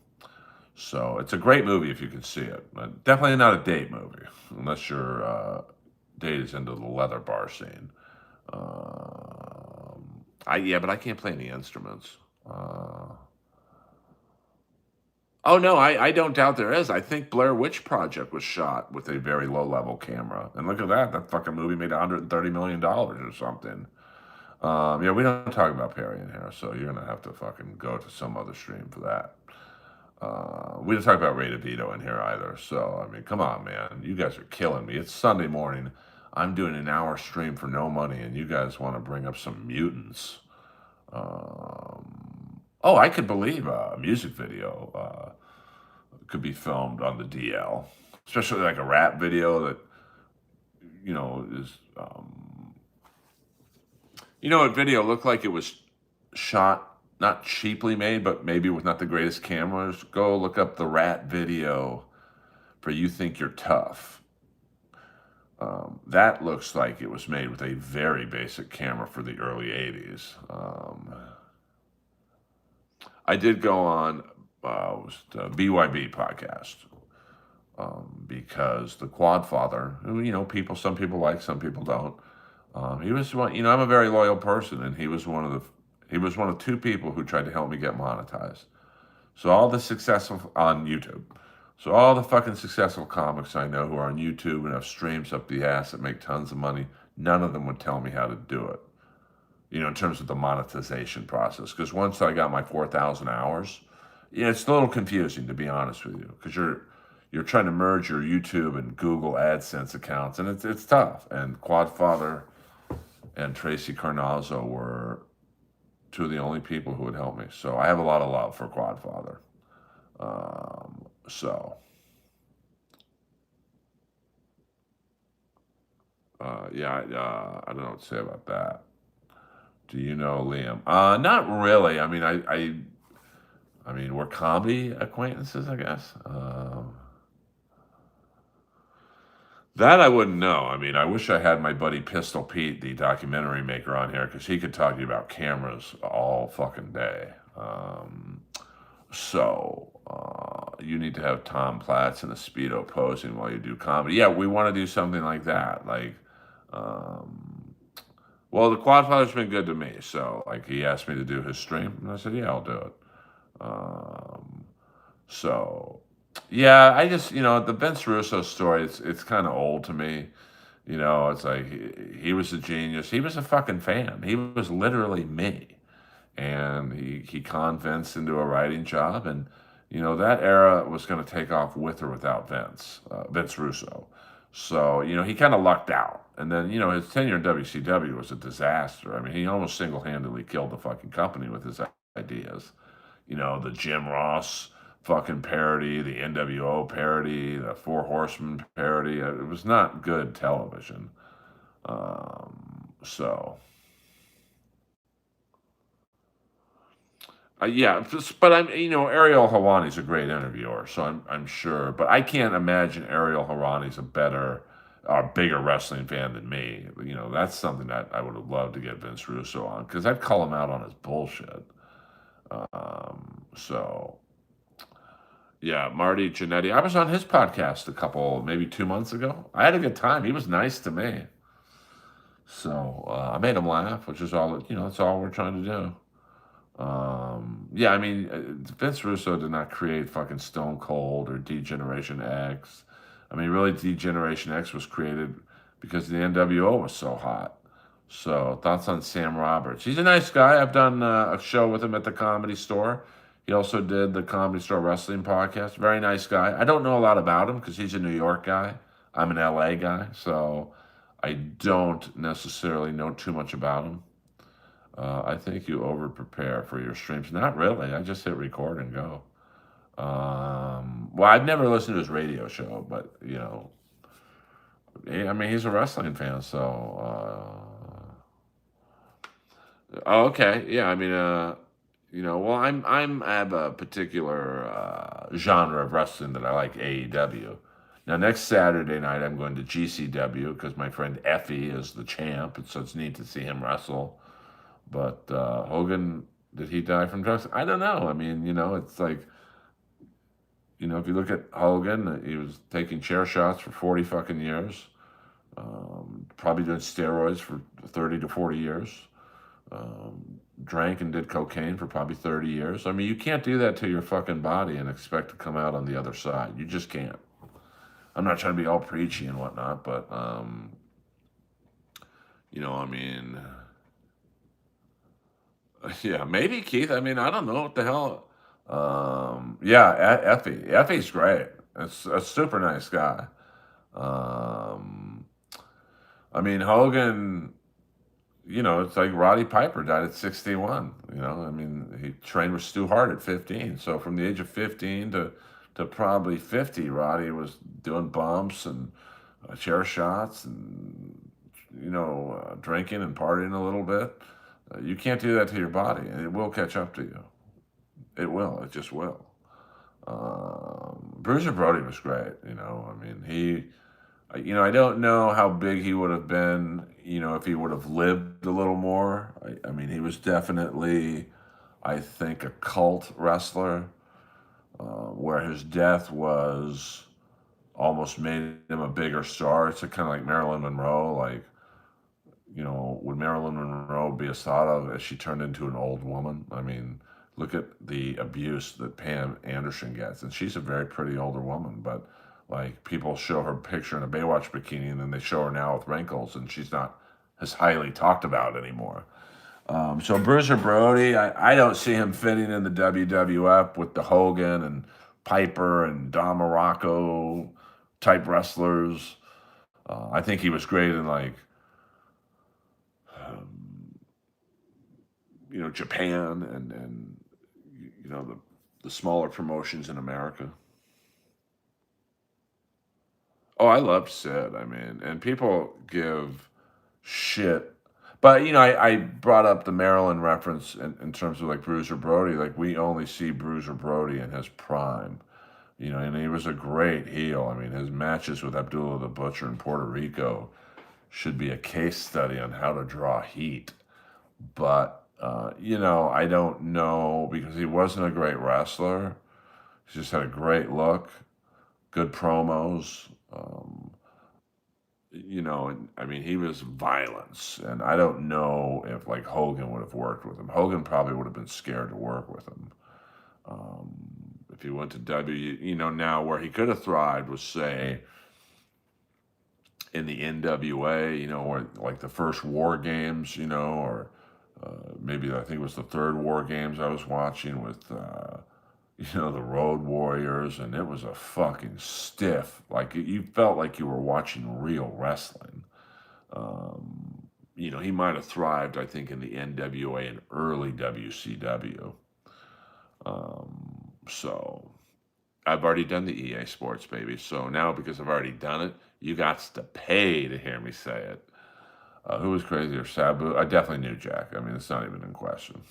Speaker 3: So it's a great movie if you can see it. But definitely not a date movie, unless your date is into the leather bar scene. But I can't play any instruments. Oh no, I don't doubt there is. I think Blair Witch Project was shot with a very low level camera, and look at that. That fucking movie made $130 million or something. We don't talk about Perry in here, so you're gonna have to fucking go to some other stream for that. We don't talk about Ray DeVito in here either. So come on, man, you guys are killing me. It's Sunday morning. I'm doing an hour stream for no money, and you guys want to bring up some mutants. I could believe a music video could be filmed on the DL, especially like a rap video that is. What video looked like it was shot not cheaply made, but maybe with not the greatest cameras. Go look up the rat video for "You Think You're Tough." That looks like it was made with a very basic camera for the early 80s. I did go on the BYB podcast because the Quadfather, who some people like, some people don't. He was one. I'm a very loyal person, and he was one of two people who tried to help me get monetized. So all the successful on YouTube. So all the fucking successful comics I know who are on YouTube and have streams up the ass that make tons of money, none of them would tell me how to do it. In terms of the monetization process. Because once I got my 4,000 hours, it's a little confusing, to be honest with you. Because you're trying to merge your YouTube and Google AdSense accounts, and it's tough. And Quadfather and Tracy Carnazzo were two of the only people who would help me. So I have a lot of love for Quadfather. So yeah, I don't know what to say about that. Do you know Liam? Not really. I mean, I mean, we're comedy acquaintances, I guess. That I wouldn't know. I mean, I wish I had my buddy Pistol Pete, the documentary maker, on here because he could talk to you about cameras all fucking day. You need to have Tom Platz in a Speedo posing while you do comedy. Yeah, we want to do something like that. Like, well, the Quadfather's been good to me. So, like, he asked me to do his stream, and I said, yeah, I'll do it. Um, so, yeah, I just, the Vince Russo story, it's kind of old to me. It's like he was a genius. He was a fucking fan. He was literally me. And he conned Vince into a writing job. And, that era was going to take off with or without Vince Russo. So, he kind of lucked out. And then, his tenure in WCW was a disaster. I mean, he almost single-handedly killed the fucking company with his ideas. The Jim Ross fucking parody, the NWO parody, the Four Horsemen parody. It was not good television. So, yeah, but Ariel Helwani's a great interviewer, so I'm sure. But I can't imagine Ariel Helwani's a better, or bigger wrestling fan than me. That's something that I would have loved to get Vince Russo on because I'd call him out on his bullshit. So, yeah, Marty Jannetty. I was on his podcast maybe 2 months ago. I had a good time. He was nice to me. So I made him laugh, which is all, that's all we're trying to do. Yeah, I mean, Vince Russo did not create fucking Stone Cold or D-Generation X. I mean, really, D-Generation X was created because the NWO was so hot. So, thoughts on Sam Roberts? He's a nice guy. I've done a show with him at the Comedy Store. He also did the Comedy Store Wrestling podcast. Very nice guy. I don't know a lot about him because he's a New York guy. I'm an LA guy, so I don't necessarily know too much about him. I think you over-prepare for your streams. Not really. I just hit record and go. Well, I've never listened to his radio show, but, I mean, he's a wrestling fan, so... Oh, okay. Yeah, I mean, well, I have a particular genre of wrestling that I like, AEW. Now, next Saturday night, I'm going to GCW because my friend Effie is the champ, and so it's neat to see him wrestle. But Hogan, did he die from drugs? I don't know. I mean, it's like, if you look at Hogan, he was taking chair shots for 40 fucking years, probably doing steroids for 30 to 40 years. Drank and did cocaine for probably 30 years. I mean, you can't do that to your fucking body and expect to come out on the other side. You just can't. I'm not trying to be all preachy and whatnot, but, I mean, yeah, maybe Keith. I mean, I don't know what the hell. Yeah, Effie. Effie's great. It's a super nice guy. I mean, Hogan, it's like Roddy Piper died at 61. I mean, he trained with Stu Hart at 15. So from the age of 15 to probably 50, Roddy was doing bumps and chair shots and, drinking and partying a little bit. You can't do that to your body, and it will catch up to you. It will. It just will. Bruiser Brody was great. I mean, I don't know how big he would have been, if he would have lived a little more. I mean, he was definitely, I think, a cult wrestler, where his death was almost made him a bigger star. It's kind of like Marilyn Monroe. Like, would Marilyn Monroe be as thought of as she turned into an old woman? I mean, look at the abuse that Pam Anderson gets. And she's a very pretty older woman, but like people show her picture in a Baywatch bikini and then they show her now with wrinkles and she's not as highly talked about anymore. So Bruiser Brody, I don't see him fitting in the WWF with the Hogan and Piper and Don Morocco type wrestlers. I think he was great in like um, Japan and the smaller promotions in America. Oh, I love Sid. I mean, and people give shit. But I brought up the Maryland reference in terms of like Bruiser Brody. Like we only see Bruiser Brody in his prime. And he was a great heel. I mean, his matches with Abdullah the Butcher in Puerto Rico should be a case study on how to draw heat. But I don't know because he wasn't a great wrestler. He just had a great look, good promos. And I mean, he was violence, and I don't know if like Hogan would have worked with him. Hogan probably would have been scared to work with him. Um, if he went to now where he could have thrived was say in the NWA, or like the first War Games, or maybe I think it was the third War Games I was watching with, the Road Warriors, and it was a fucking stiff. Like you felt like you were watching real wrestling. He might have thrived, I think, in the NWA and early WCW. So I've already done the EA Sports, baby. So now, because I've already done it, you got to pay to hear me say it. Who was crazier, Sabu? I definitely New Jack. I mean, it's not even in question.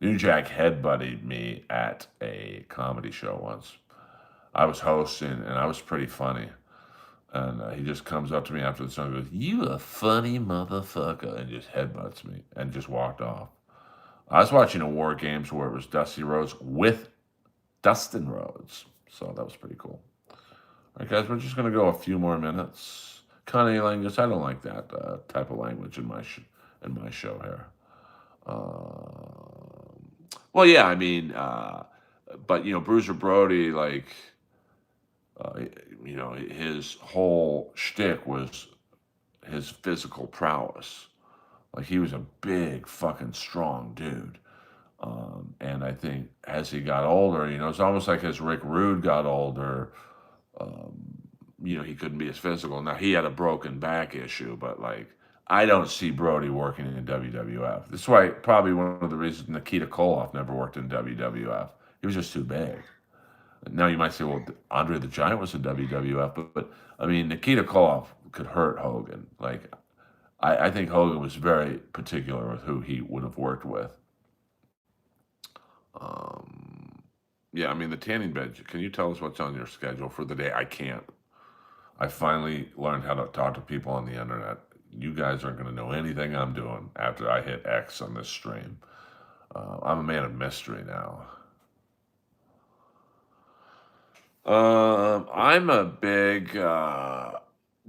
Speaker 3: New Jack headbutted me at a comedy show once. I was hosting, and I was pretty funny. And he just comes up to me after the song and goes, "You a funny motherfucker," and just headbutts me and just walked off. I was watching a War Games where it was Dusty Rhodes with Dustin Rhodes. So that was pretty cool. All right, guys, we're just going to go a few more minutes. Connie language, I don't like that type of language in my show here. Well, yeah, I mean, but Bruiser Brody, like, his whole shtick was his physical prowess. Like he was a big fucking strong dude. And I think as he got older, it's almost like as Rick Rude got older, um, he couldn't be as physical. Now he had a broken back issue, but like I don't see Brody working in WWF. That's why probably one of the reasons Nikita Koloff never worked in WWF. He was just too big. Now you might say, well, Andre the Giant was in WWF, but I mean Nikita Koloff could hurt Hogan. Like I think Hogan was very particular with who he would have worked with. Yeah, I mean the tanning bed. Can you tell us what's on your schedule for the day? I can't. I finally learned how to talk to people on the internet. You guys aren't going to know anything I'm doing after I hit X on this stream. I'm a man of mystery now. I'm a big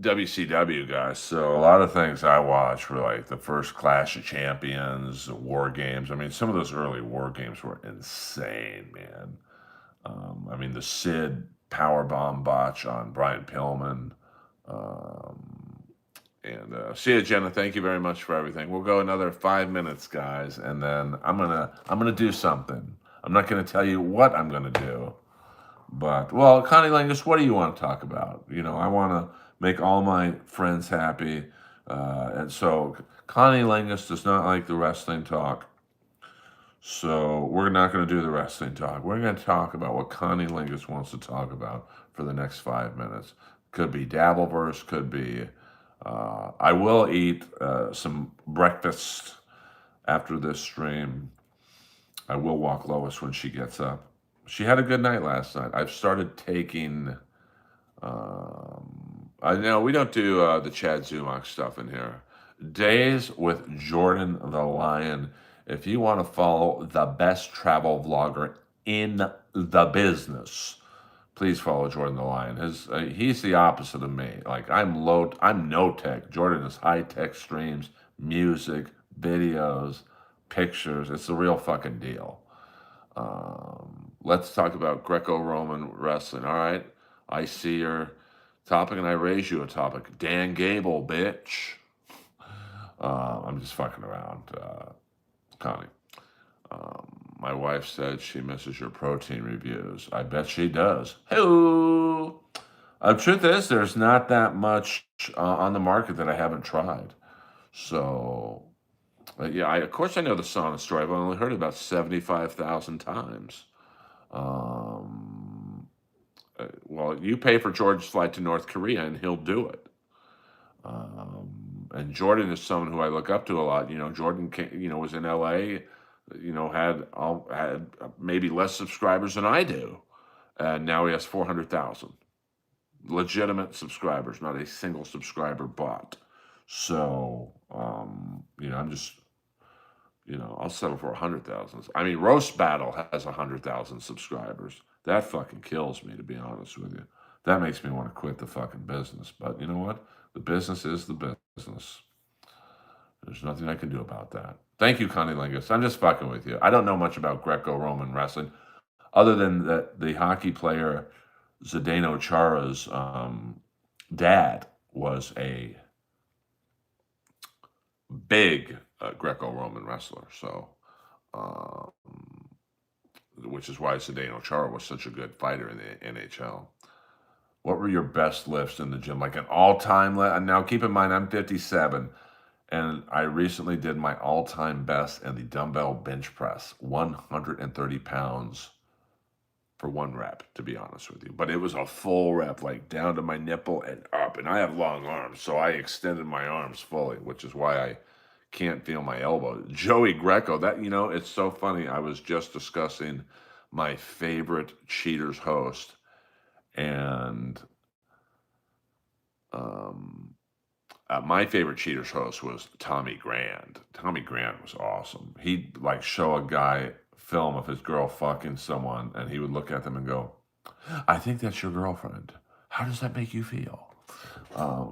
Speaker 3: WCW guy, so a lot of things I watch were like the first Clash of Champions, War Games. I mean, some of those early War Games were insane, man. I mean, the Sid powerbomb botch on Brian Pillman. And see you, Jenna. Thank you very much for everything. We'll go another 5 minutes, guys, and then I'm gonna do something. I'm not gonna tell you what I'm gonna do, but well, Connie Langus, what do you want to talk about? I want to make all my friends happy, and so Connie Langus does not like the wrestling talk. So we're not going to do the wrestling talk. We're going to talk about what Connie Lingus wants to talk about for the next 5 minutes. Could be Dabbleverse, could be... I will eat some breakfast after this stream. I will walk Lois when she gets up. She had a good night last night. I've started taking... I know we don't do the Chad Zumach stuff in here. Days with Jordan the Lion. If you want to follow the best travel vlogger in the business, please follow Jordan the Lion. He's the opposite of me. Like I'm no tech. Jordan is high tech streams, music, videos, pictures. It's the real fucking deal. Let's talk about Greco-Roman wrestling. All right, I see your topic and I raise you a topic. Dan Gable, bitch. I'm just fucking around. Connie. My wife said she misses your protein reviews. I bet she does. Hello. Truth is, there's not that much on the market that I haven't tried. So, yeah, of course I know the sauna story. I've only heard it about 75,000 times. Um, well, you pay for George's flight to North Korea and he'll do it. And Jordan is someone who I look up to a lot. Jordan was in LA, had maybe less subscribers than I do. And now he has 400,000 legitimate subscribers, not a single subscriber bot. So, I'm just, I'll settle for 100,000. I mean, Roast Battle has 100,000 subscribers. That fucking kills me, to be honest with you. That makes me want to quit the fucking business. But you know what? The business is the business. There's nothing I can do about that. Thank you, Connie Lingus. I'm just fucking with you. I don't know much about Greco-Roman wrestling, other than that the hockey player Zdeno Chara's dad was a big Greco-Roman wrestler. So, um, which is why Zdeno Chara was such a good fighter in the NHL. What were your best lifts in the gym? Like an all-time lift? And now keep in mind, I'm 57, and I recently did my all-time best in the dumbbell bench press, 130 pounds for one rep, to be honest with you. But it was a full rep, like down to my nipple and up. And I have long arms, so I extended my arms fully, which is why I can't feel my elbow. Joey Greco, it's so funny. I was just discussing my favorite Cheaters host, and my favorite Cheaters host was Tommy Grand. Tommy Grand was awesome. He'd like show a guy film of his girl fucking someone, and he would look at them and go, "I think that's your girlfriend. How does that make you feel?"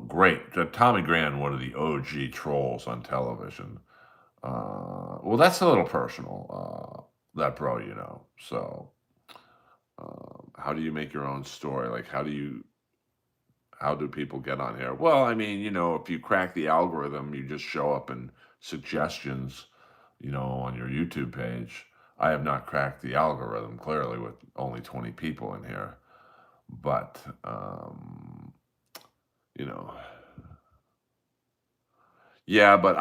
Speaker 3: Great. Tommy Grand, one of the OG trolls on television. Well, that's a little personal, that bro, So, how do you make your own story? Like, how do people get on here? Well, I mean, if you crack the algorithm, you just show up in suggestions, on your YouTube page. I have not cracked the algorithm, clearly, with only 20 people in here. But, you know, yeah, but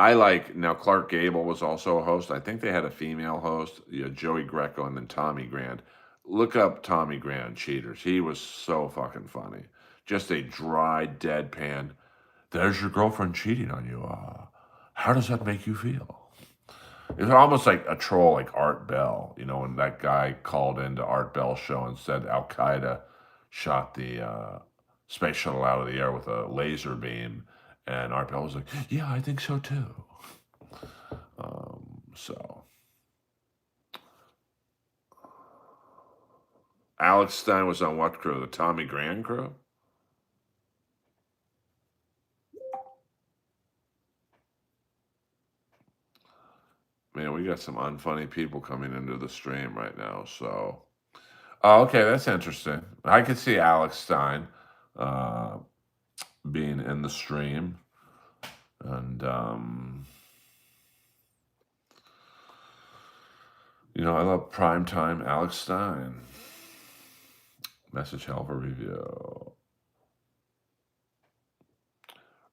Speaker 3: now Clark Gable was also a host. I think they had a female host, Joey Greco and then Tommy Grand. Look up Tommy Grand Cheaters. He was so fucking funny. Just a dry, deadpan. There's your girlfriend cheating on you. How does that make you feel? It's almost like a troll like Art Bell. When that guy called into Art Bell's show and said Al Qaeda shot the space shuttle out of the air with a laser beam. And Art Bell was like, "Yeah, I think so too." So Alex Stein was on what crew? The Tommy Grand crew? Man, we got some unfunny people coming into the stream right now. So, okay, that's interesting. I could see Alex Stein being in the stream. And, I love primetime Alex Stein. Message helper review.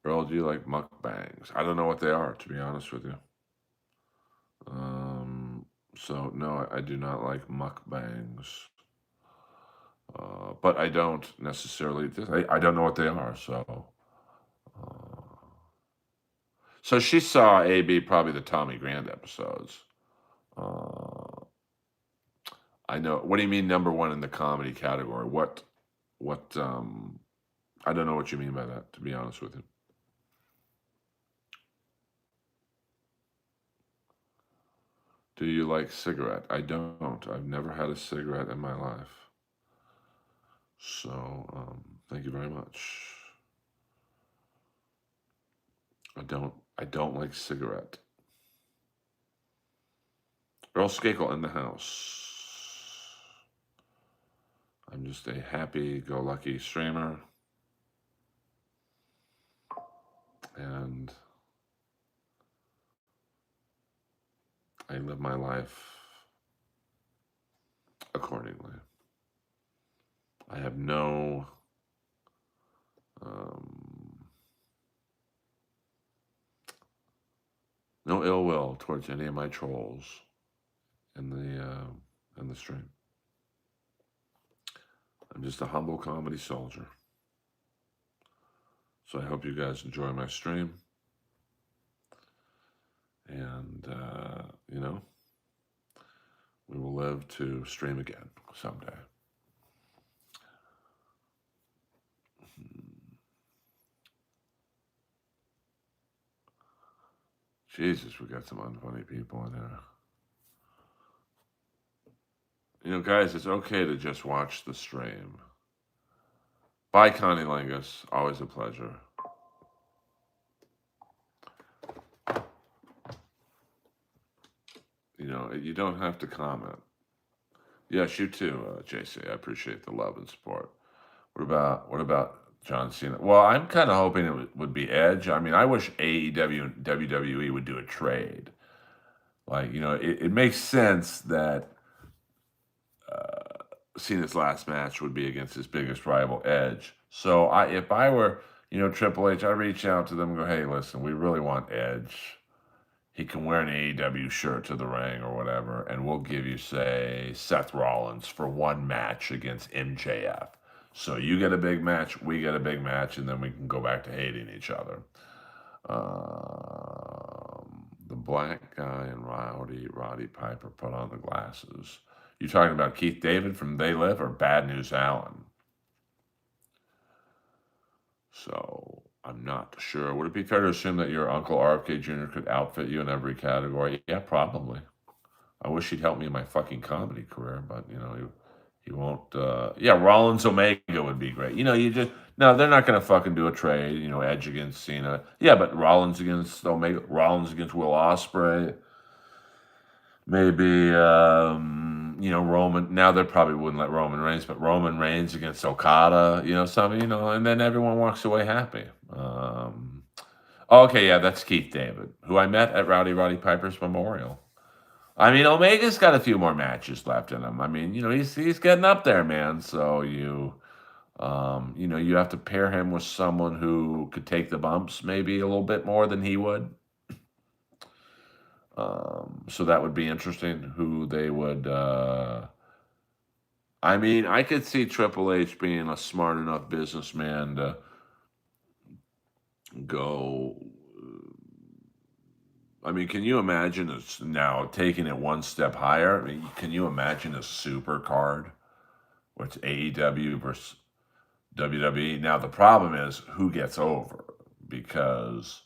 Speaker 3: Earl, do you like mukbangs? I don't know what they are, to be honest with you. So, no, I do not like mukbangs. But I don't necessarily, I don't know what they are, so. So she saw AB probably the Tommy Grand episodes. I know. What do you mean number one in the comedy category? What, I don't know what you mean by that, to be honest with you. Do you like cigarette? I don't. I've never had a cigarette in my life. So, thank you very much. I don't like cigarette. Earl Skakel in the house. I'm just a happy-go-lucky streamer. And I live my life accordingly. I have no no ill will towards any of my trolls in the stream. I'm just a humble comedy soldier. So I hope you guys enjoy my stream. And, we will live to stream again someday. Jesus, we got some unfunny people in here. Guys, it's okay to just watch the stream. Bye, Connie Lingus. Always a pleasure. You don't have to comment. Yes, you too, JC. I appreciate the love and support. What about John Cena? Well, I'm kind of hoping it would be Edge. I mean, I wish AEW and WWE would do a trade. Like, it makes sense that Cena's last match would be against his biggest rival, Edge. So if I were, Triple H, I'd reach out to them and go, hey, listen, we really want Edge. He can wear an AEW shirt to the ring or whatever, and we'll give you, say, Seth Rollins for one match against MJF. So you get a big match, we get a big match, and then we can go back to hating each other. The black guy and Roddy Piper put on the glasses. You talking about Keith David from They Live or Bad News Allen? So I'm not sure. Would it be fair to assume that your Uncle RFK Jr. could outfit you in every category? Yeah, probably. I wish he'd help me in my fucking comedy career, but he won't. Yeah, Rollins Omega would be great. No, they're not gonna fucking do a trade. Edge against Cena. Yeah, but Rollins against Omega, Rollins against Will Ospreay. Maybe Roman. Now they probably wouldn't let Roman Reigns, but Roman Reigns against Okada. Something. And then everyone walks away happy. Okay, yeah, that's Keith David, who I met at Roddy Piper's memorial. I mean, Omega's got a few more matches left in him. I mean, he's getting up there, man. So you have to pair him with someone who could take the bumps maybe a little bit more than he would. So that would be interesting who they would. I mean, I could see Triple H being a smart enough businessman to go. I mean, can you imagine now taking it one step higher? I mean, can you imagine a super card where it's AEW versus WWE? Now, the problem is who gets over, because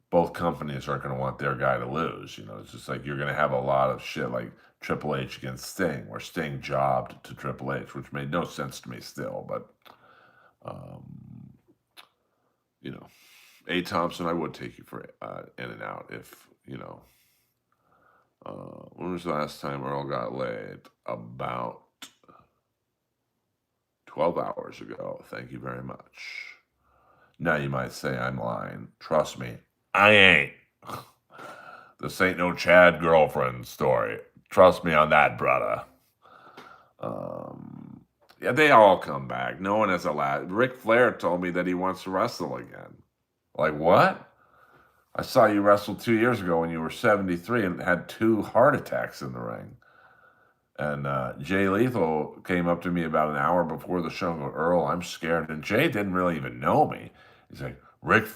Speaker 3: both companies aren't going to want their guy to lose. It's just like you're going to have a lot of shit like Triple H against Sting, where Sting jobbed to Triple H, which made no sense to me still. But, A. Thompson, I would take you for In and Out if, when was the last time Earl got laid? About 12 hours ago. Thank you very much. Now you might say I'm lying. Trust me, I ain't. This ain't no Chad girlfriend story. Trust me on that, brother. Yeah, they all come back. No one has allowed. Ric Flair told me that he wants to wrestle again. Like, what? I saw you wrestle 2 years ago when you were 73 and had 2 heart attacks in the ring. And Jay Lethal came up to me about an hour before the show and go, Earl, I'm scared. And Jay didn't really even know me. He's like, Rick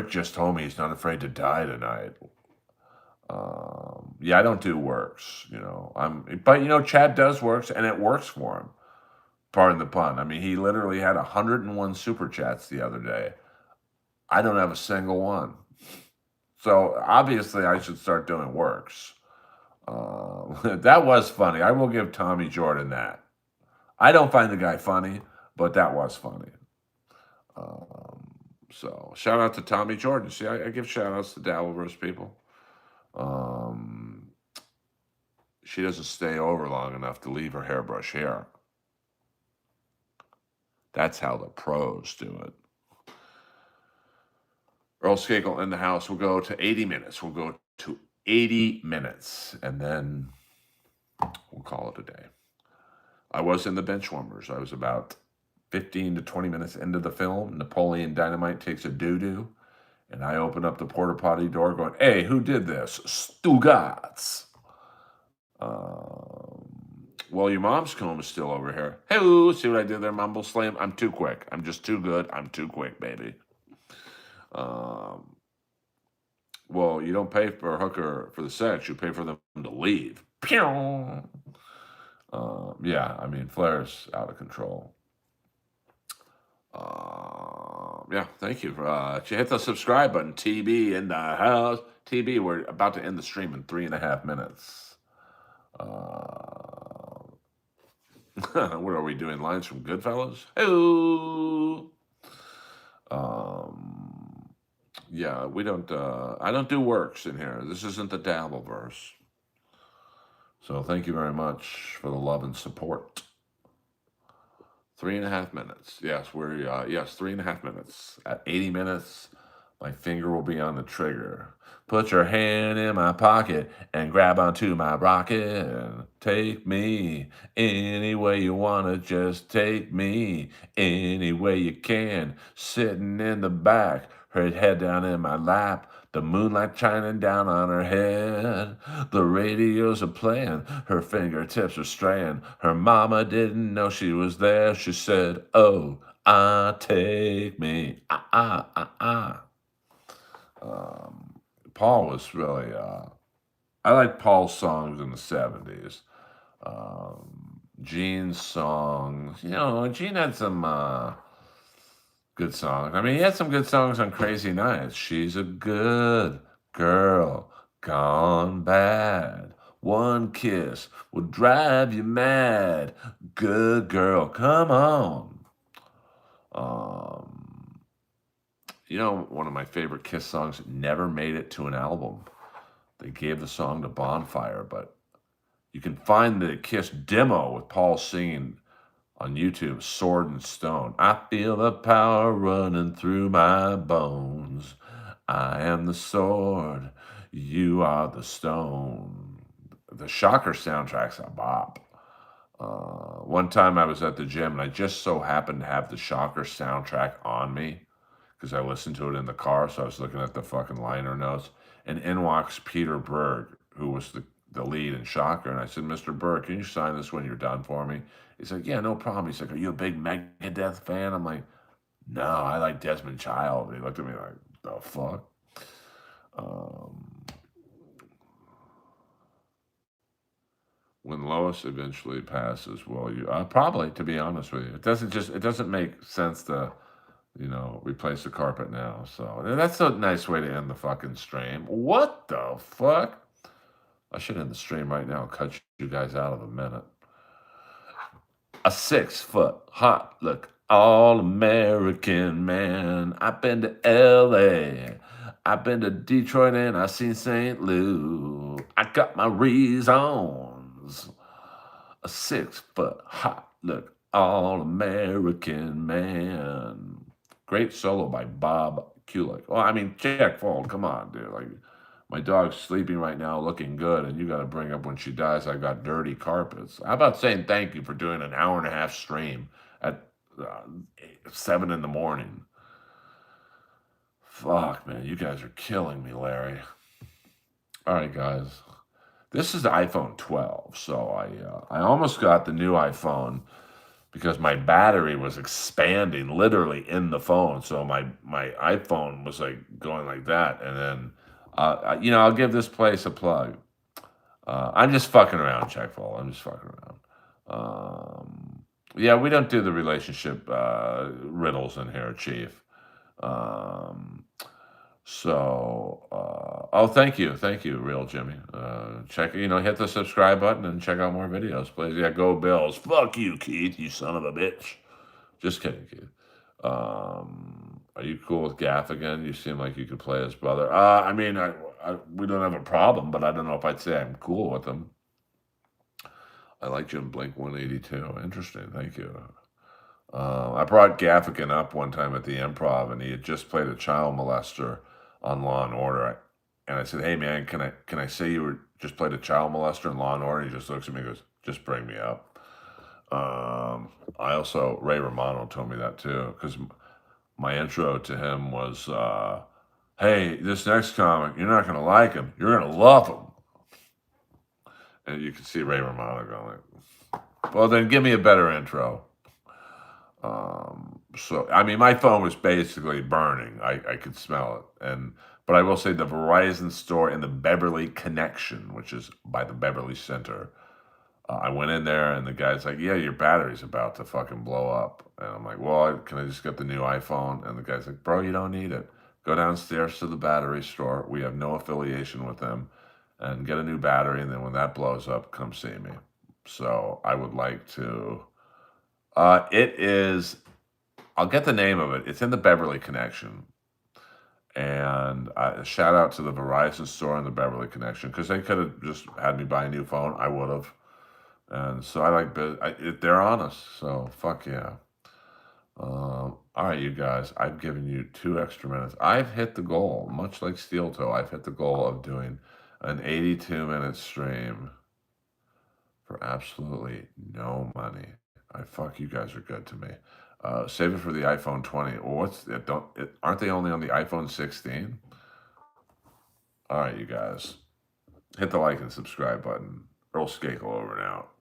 Speaker 3: just told me he's not afraid to die tonight. Yeah, I don't do works, but Chad does works, and it works for him. Pardon the pun. I mean, he literally had 101 super chats the other day. I don't have a single one. So obviously I should start doing works. That was funny. I will give Tommy Jordan that. I don't find the guy funny, but that was funny. So shout out to Tommy Jordan. See, I give shout outs to Earlverse people. She doesn't stay over long enough to leave her hairbrush hair. That's how the pros do it. Earl Skakel in the house. We'll go to 80 minutes. We'll go to 80 minutes, and then we'll call it a day. I was in the Benchwarmers. I was about 15 to 20 minutes into the film. Napoleon Dynamite takes a doo-doo, and I open up the porta potty door going, hey, who did this? Stugatz. Well, your mom's comb is still over here. Hey, see what I did there, Mumble Slam? I'm too quick. I'm just too good. I'm too quick, baby. Well, you don't pay for a hooker for the sex. You pay for them to leave. Pew! Yeah, I mean, Flair's out of control. Yeah, thank you. You hit the subscribe button. TB in the house. TB, we're about to end the stream in 3.5 minutes. What are we doing? Lines from Goodfellas? Hello. Yeah, we don't. I don't do works in here. This isn't the Dabbleverse. So thank you very much for the love and support. 3.5 minutes. Yes, we're yes, 3.5 minutes. At 80 minutes, my finger will be on the trigger. Put your hand in my pocket and grab onto my rocket and take me any way you wanna. Just take me any way you can. Sitting in the back, her head down in my lap. The moonlight shining down on her head. The radios are playing. Her fingertips are straying. Her mama didn't know she was there. She said, oh, take me. Paul was really, I like Paul's songs in the 70s. Gene's songs, Gene had some good songs. I mean, he had some good songs on Crazy Nights. She's a good girl, gone bad. One kiss will drive you mad. Good girl, come on. One of my favorite Kiss songs never made it to an album. They gave the song to Bonfire, but you can find the Kiss demo with Paul singing on YouTube, Sword and Stone. I feel the power running through my bones. I am the sword, you are the stone. The Shocker soundtrack's a bop. One time I was at the gym and I just so happened to have the Shocker soundtrack on me because I listened to it in the car, so I was looking at the fucking liner notes. And in walks Peter Berg, who was the lead in Shocker. And I said, Mr. Berg, can you sign this when you're done for me? He's like, yeah, no problem. He's like, are you a big Megadeth fan? I'm like, no, I like Desmond Child. He looked at me like, the fuck? When Lois eventually passes, well, you probably, to be honest with you, it doesn't make sense to, replace the carpet now. So that's a nice way to end the fucking stream. What the fuck? I should end the stream right now and cut you guys out of a minute. A 6-foot hot, look, all-American man. I've been to L.A., I've been to Detroit, and I've seen St. Louis. I got my reasons. A 6-foot hot, look, all-American man. Great solo by Bob Kulick. Well, I mean, Jack Fold, come on, dude. Like, my dog's sleeping right now, looking good, and you got to bring up when she dies, I got dirty carpets. How about saying thank you for doing an 1.5-hour stream at 7 in the morning? Fuck, man, you guys are killing me, Larry. All right, guys. This is the iPhone 12, so I almost got the new iPhone because my battery was expanding literally in the phone. So my iPhone was like going like that, and then I'll give this place a plug. I'm just fucking around, Checkful. I'm just fucking around. Yeah, we don't do the relationship riddles in here, Chief. Thank you, Real Jimmy. Hit the subscribe button and check out more videos, please. Yeah, go Bills. Fuck you, Keith, you son of a bitch. Just kidding, Keith. Are you cool with Gaff again? You seem like you could play his brother. We don't have a problem, but I don't know if I'd say I'm cool with him. I like Jim Blink 182. Interesting, thank you. I brought Gaffigan up one time at the Improv, and he had just played a child molester on Law and Order. And I said, hey, man, can I say you just played a child molester in Law and Order? He just looks at me and goes, just bring me up. I also, Ray Romano told me that too, because my intro to him was, hey, this next comic, you're not going to like him. You're going to love him. And you can see Ray Romano going, well, then give me a better intro. So, I mean, my phone was basically burning. I could smell it. But I will say the Verizon store in the Beverly Connection, which is by the Beverly Center, I went in there and the guy's like, yeah, your battery's about to fucking blow up. And I'm like, well, can I just get the new iPhone? And the guy's like, bro, you don't need it. Go downstairs to the battery store. We have no affiliation with them. And get a new battery. And then when that blows up, come see me. So I would like to. It is, I'll get the name of it. It's in the Beverly Connection. And shout out to the Verizon store in the Beverly Connection, because they could have just had me buy a new phone. I would have. And so I like, they're honest. So fuck yeah. All right, you guys, I've given you 2 extra minutes. I've hit the goal, much like Steel Toe. I've hit the goal of doing an 82-minute stream for absolutely no money. Fuck, you guys are good to me. Save it for the iPhone 20. Well, aren't they only on the iPhone 16? All right, you guys, hit the like and subscribe button. Earl Skakel over and out.